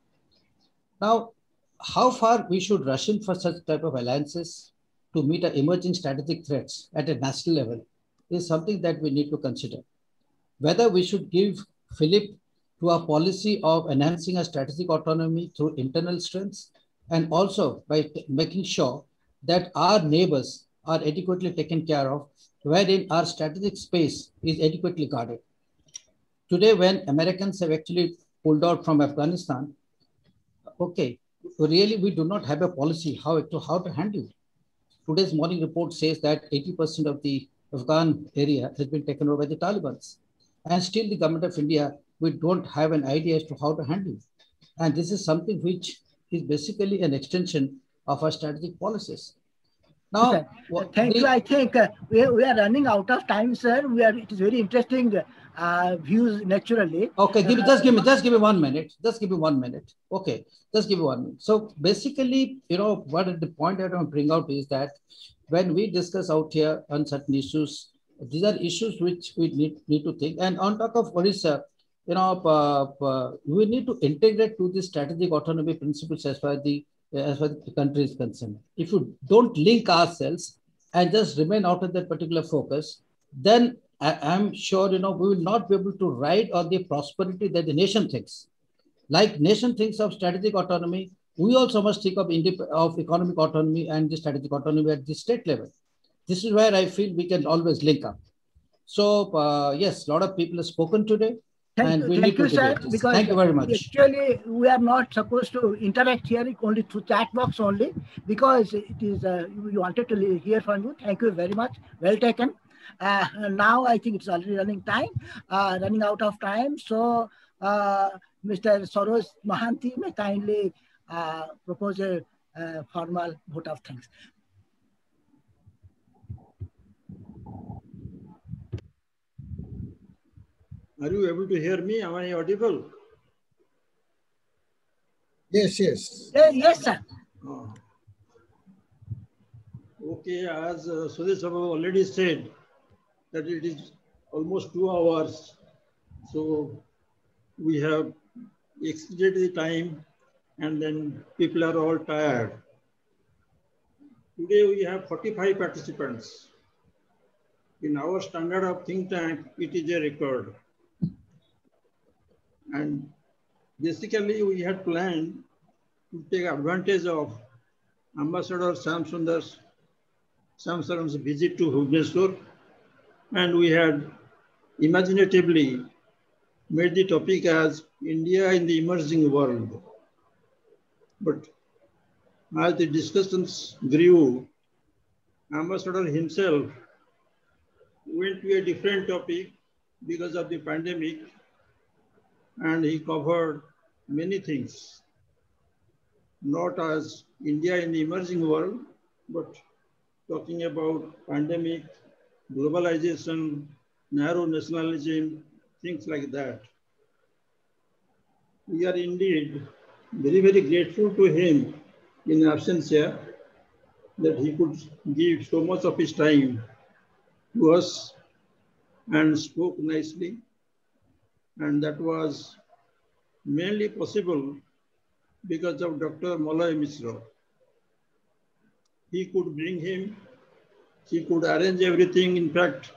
S6: Now, how far we should rush in for such type of alliances to meet our emerging strategic threats at a national level is something that we need to consider. Whether we should give fillip to our policy of enhancing our strategic autonomy through internal strengths and also by making sure that our neighbors are adequately taken care of, wherein our strategic space is adequately guarded. Today, when Americans have actually pulled out from Afghanistan, okay, really we do not have a policy how to handle it. Today's morning report says that 80% of the Afghan area has been taken over by the Taliban. And still the government of India, we don't have an idea as to how to handle it. And this is something which is basically an extension of our strategic policies. Now,
S1: thank you. I think we are running out of time, sir. It is very interesting views naturally.
S6: Okay, just give me 1 minute. Just give me 1 minute. Okay, just give me 1 minute. So basically, what the point I want to bring out is that when we discuss out here on certain issues, these are issues which we need to think. And on top of Orissa, we need to integrate to the strategic autonomy principles as far as the country is concerned. If you don't link ourselves and just remain out of that particular focus, then I'm sure we will not be able to ride on the prosperity that the nation thinks. Like nation thinks of strategic autonomy, we also must think of economic autonomy and the strategic autonomy at the state level. This is where I feel we can always link up. So yes, a lot of people have spoken today.
S1: Thank you, sir. Because
S6: thank you very much.
S1: Actually, we are not supposed to interact here only through chat box only, because it is we wanted to hear from you. Thank you very much. Well taken. Now I think it's already running out of time. So Mr. Saroj Mohanty may kindly propose a formal vote of thanks.
S7: Are you able to hear me? Am I audible?
S4: Yes, yes.
S1: Yes, sir.
S7: Okay, as Sudesh Babu already said, that it is almost 2 hours. So we have exceeded the time and then people are all tired. Today we have 45 participants. In our standard of think tank, it is a record. And basically, we had planned to take advantage of Ambassador Shyam Saran's visit to Bhubaneswar, and we had imaginatively made the topic as India in the emerging world. But as the discussions grew, Ambassador himself went to a different topic because of the pandemic, and he covered many things, not as India in the emerging world, but talking about pandemic, globalization, narrow nationalism, things like that. We are indeed very, very grateful to him in absentia that he could give so much of his time to us and spoke nicely. And that was mainly possible because of Dr. Malay Mishra. He could bring him, he could arrange everything. In fact,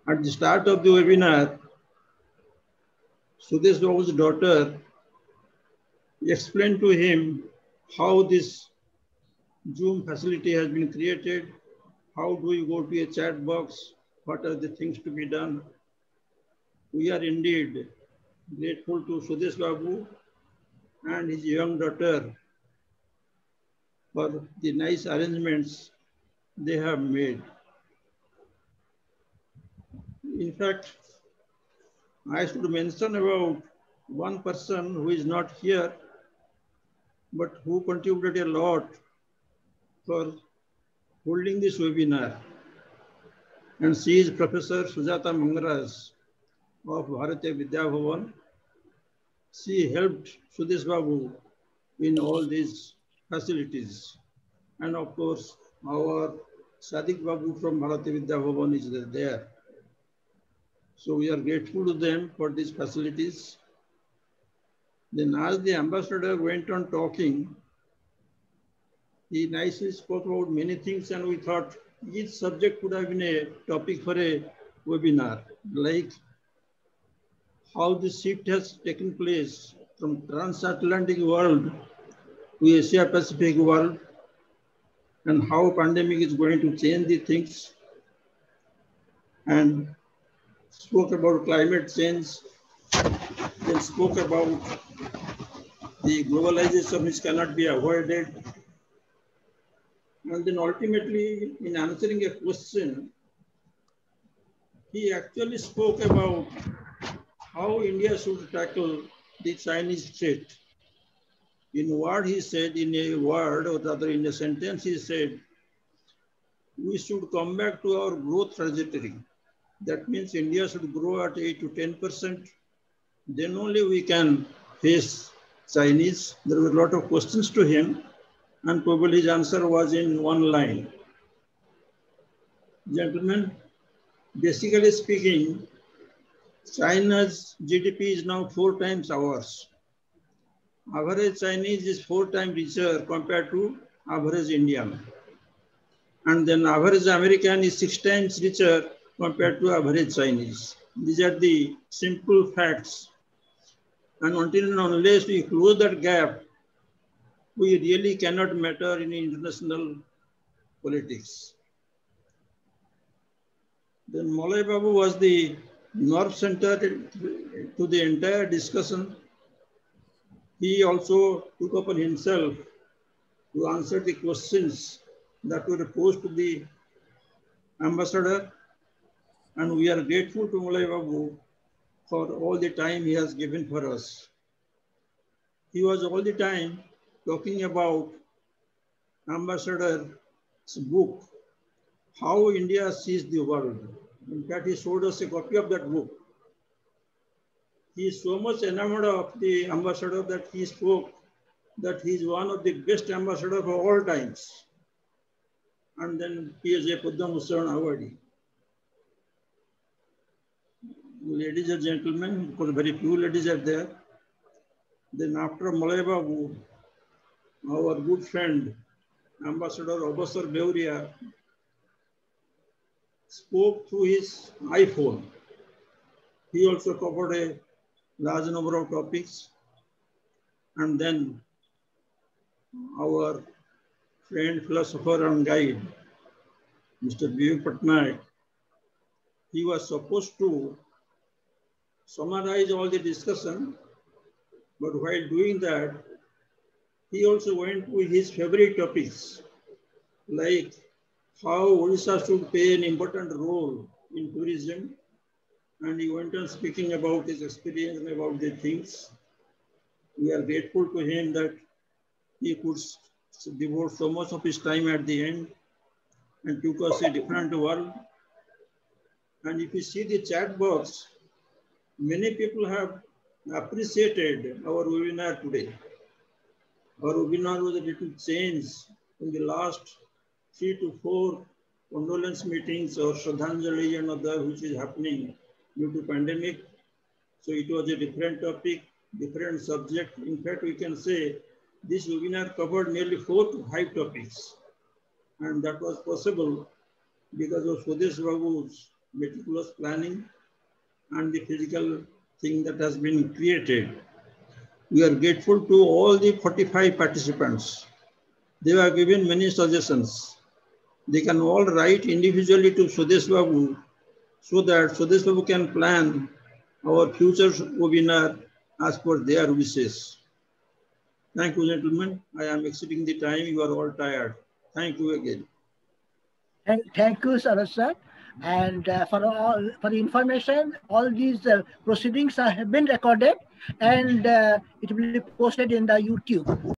S7: at the start of the webinar, Sudesh Babu's daughter explained to him how this Zoom facility has been created, how do you go to a chat box, what are the things to be done. We are indeed grateful to Sudesh Babu and his young daughter for the nice arrangements they have made. In fact, I should mention about one person who is not here, but who contributed a lot for holding this webinar. And she is Professor Sujata Mangaraj of Bharatiya Vidya Bhavan. She helped Sudesh Babu in all these facilities. And of course, our Sadiq Babu from Bharatiya Vidya Bhavan is there. So we are grateful to them for these facilities. Then as the ambassador went on talking, he nicely spoke about many things, and we thought each subject would have been a topic for a webinar, like how the shift has taken place from transatlantic world to Asia Pacific world, and how pandemic is going to change the things, and spoke about climate change, then spoke about the globalization which cannot be avoided. And then ultimately, in answering a question, he actually spoke about how India should tackle the Chinese threat. In what he said, in a word, or rather in a sentence, he said, we should come back to our growth trajectory. That means India should grow at 8 to 10%. Then only we can face Chinese. There were a lot of questions to him, and probably his answer was in one line. Gentlemen, basically speaking, China's GDP is now 4 times ours. Average Chinese is 4 times richer compared to average Indian. And then average American is 6 times richer compared to average Chinese. These are the simple facts. And until and unless we close that gap, we really cannot matter in international politics. Then Maulay Babu was the nerve center to the entire discussion. He also took upon himself to answer the questions that were posed to the ambassador. And we are grateful to Maulay Babu for all the time he has given for us. He was all the time talking about ambassador's book, How India Sees the World. In fact, he showed us a copy of that book. He is so much enamored of the ambassador that he spoke that he is one of the best ambassadors of all times. And then P.S.A. Padma Bhushan Award. Ladies and gentlemen, because very few ladies are there. Then after Maulay Babu, our good friend, Ambassador Obasar Beuria, spoke through his iPhone. He also covered a large number of topics. And then our friend, philosopher and guide, Mr. Vivek Patnaik, he was supposed to summarize all the discussion, but while doing that, he also went with his favorite topics, like how Odisha should play an important role in tourism. And he went on speaking about his experience and about the things. We are grateful to him that he could devote so much of his time at the end and took us a different world. And if you see the chat box, many people have appreciated our webinar today. Our webinar was a little change in the last 3 to 4 condolence meetings or Shraddhanjali and other which is happening due to pandemic. So it was a different topic, different subject. In fact, we can say this webinar covered nearly 4 to 5 topics. And that was possible because of Swadesh Babu's meticulous planning and the physical thing that has been created. We are grateful to all the 45 participants. They have given many suggestions. They can all write individually to Swadesh Babu so that Swadesh Babu can plan our future webinar as per their wishes. Thank you, gentlemen. I am exceeding the time. You are all tired. Thank you again.
S1: Thank you, sir. And for the information, all these proceedings have been recorded and it will be posted in the YouTube.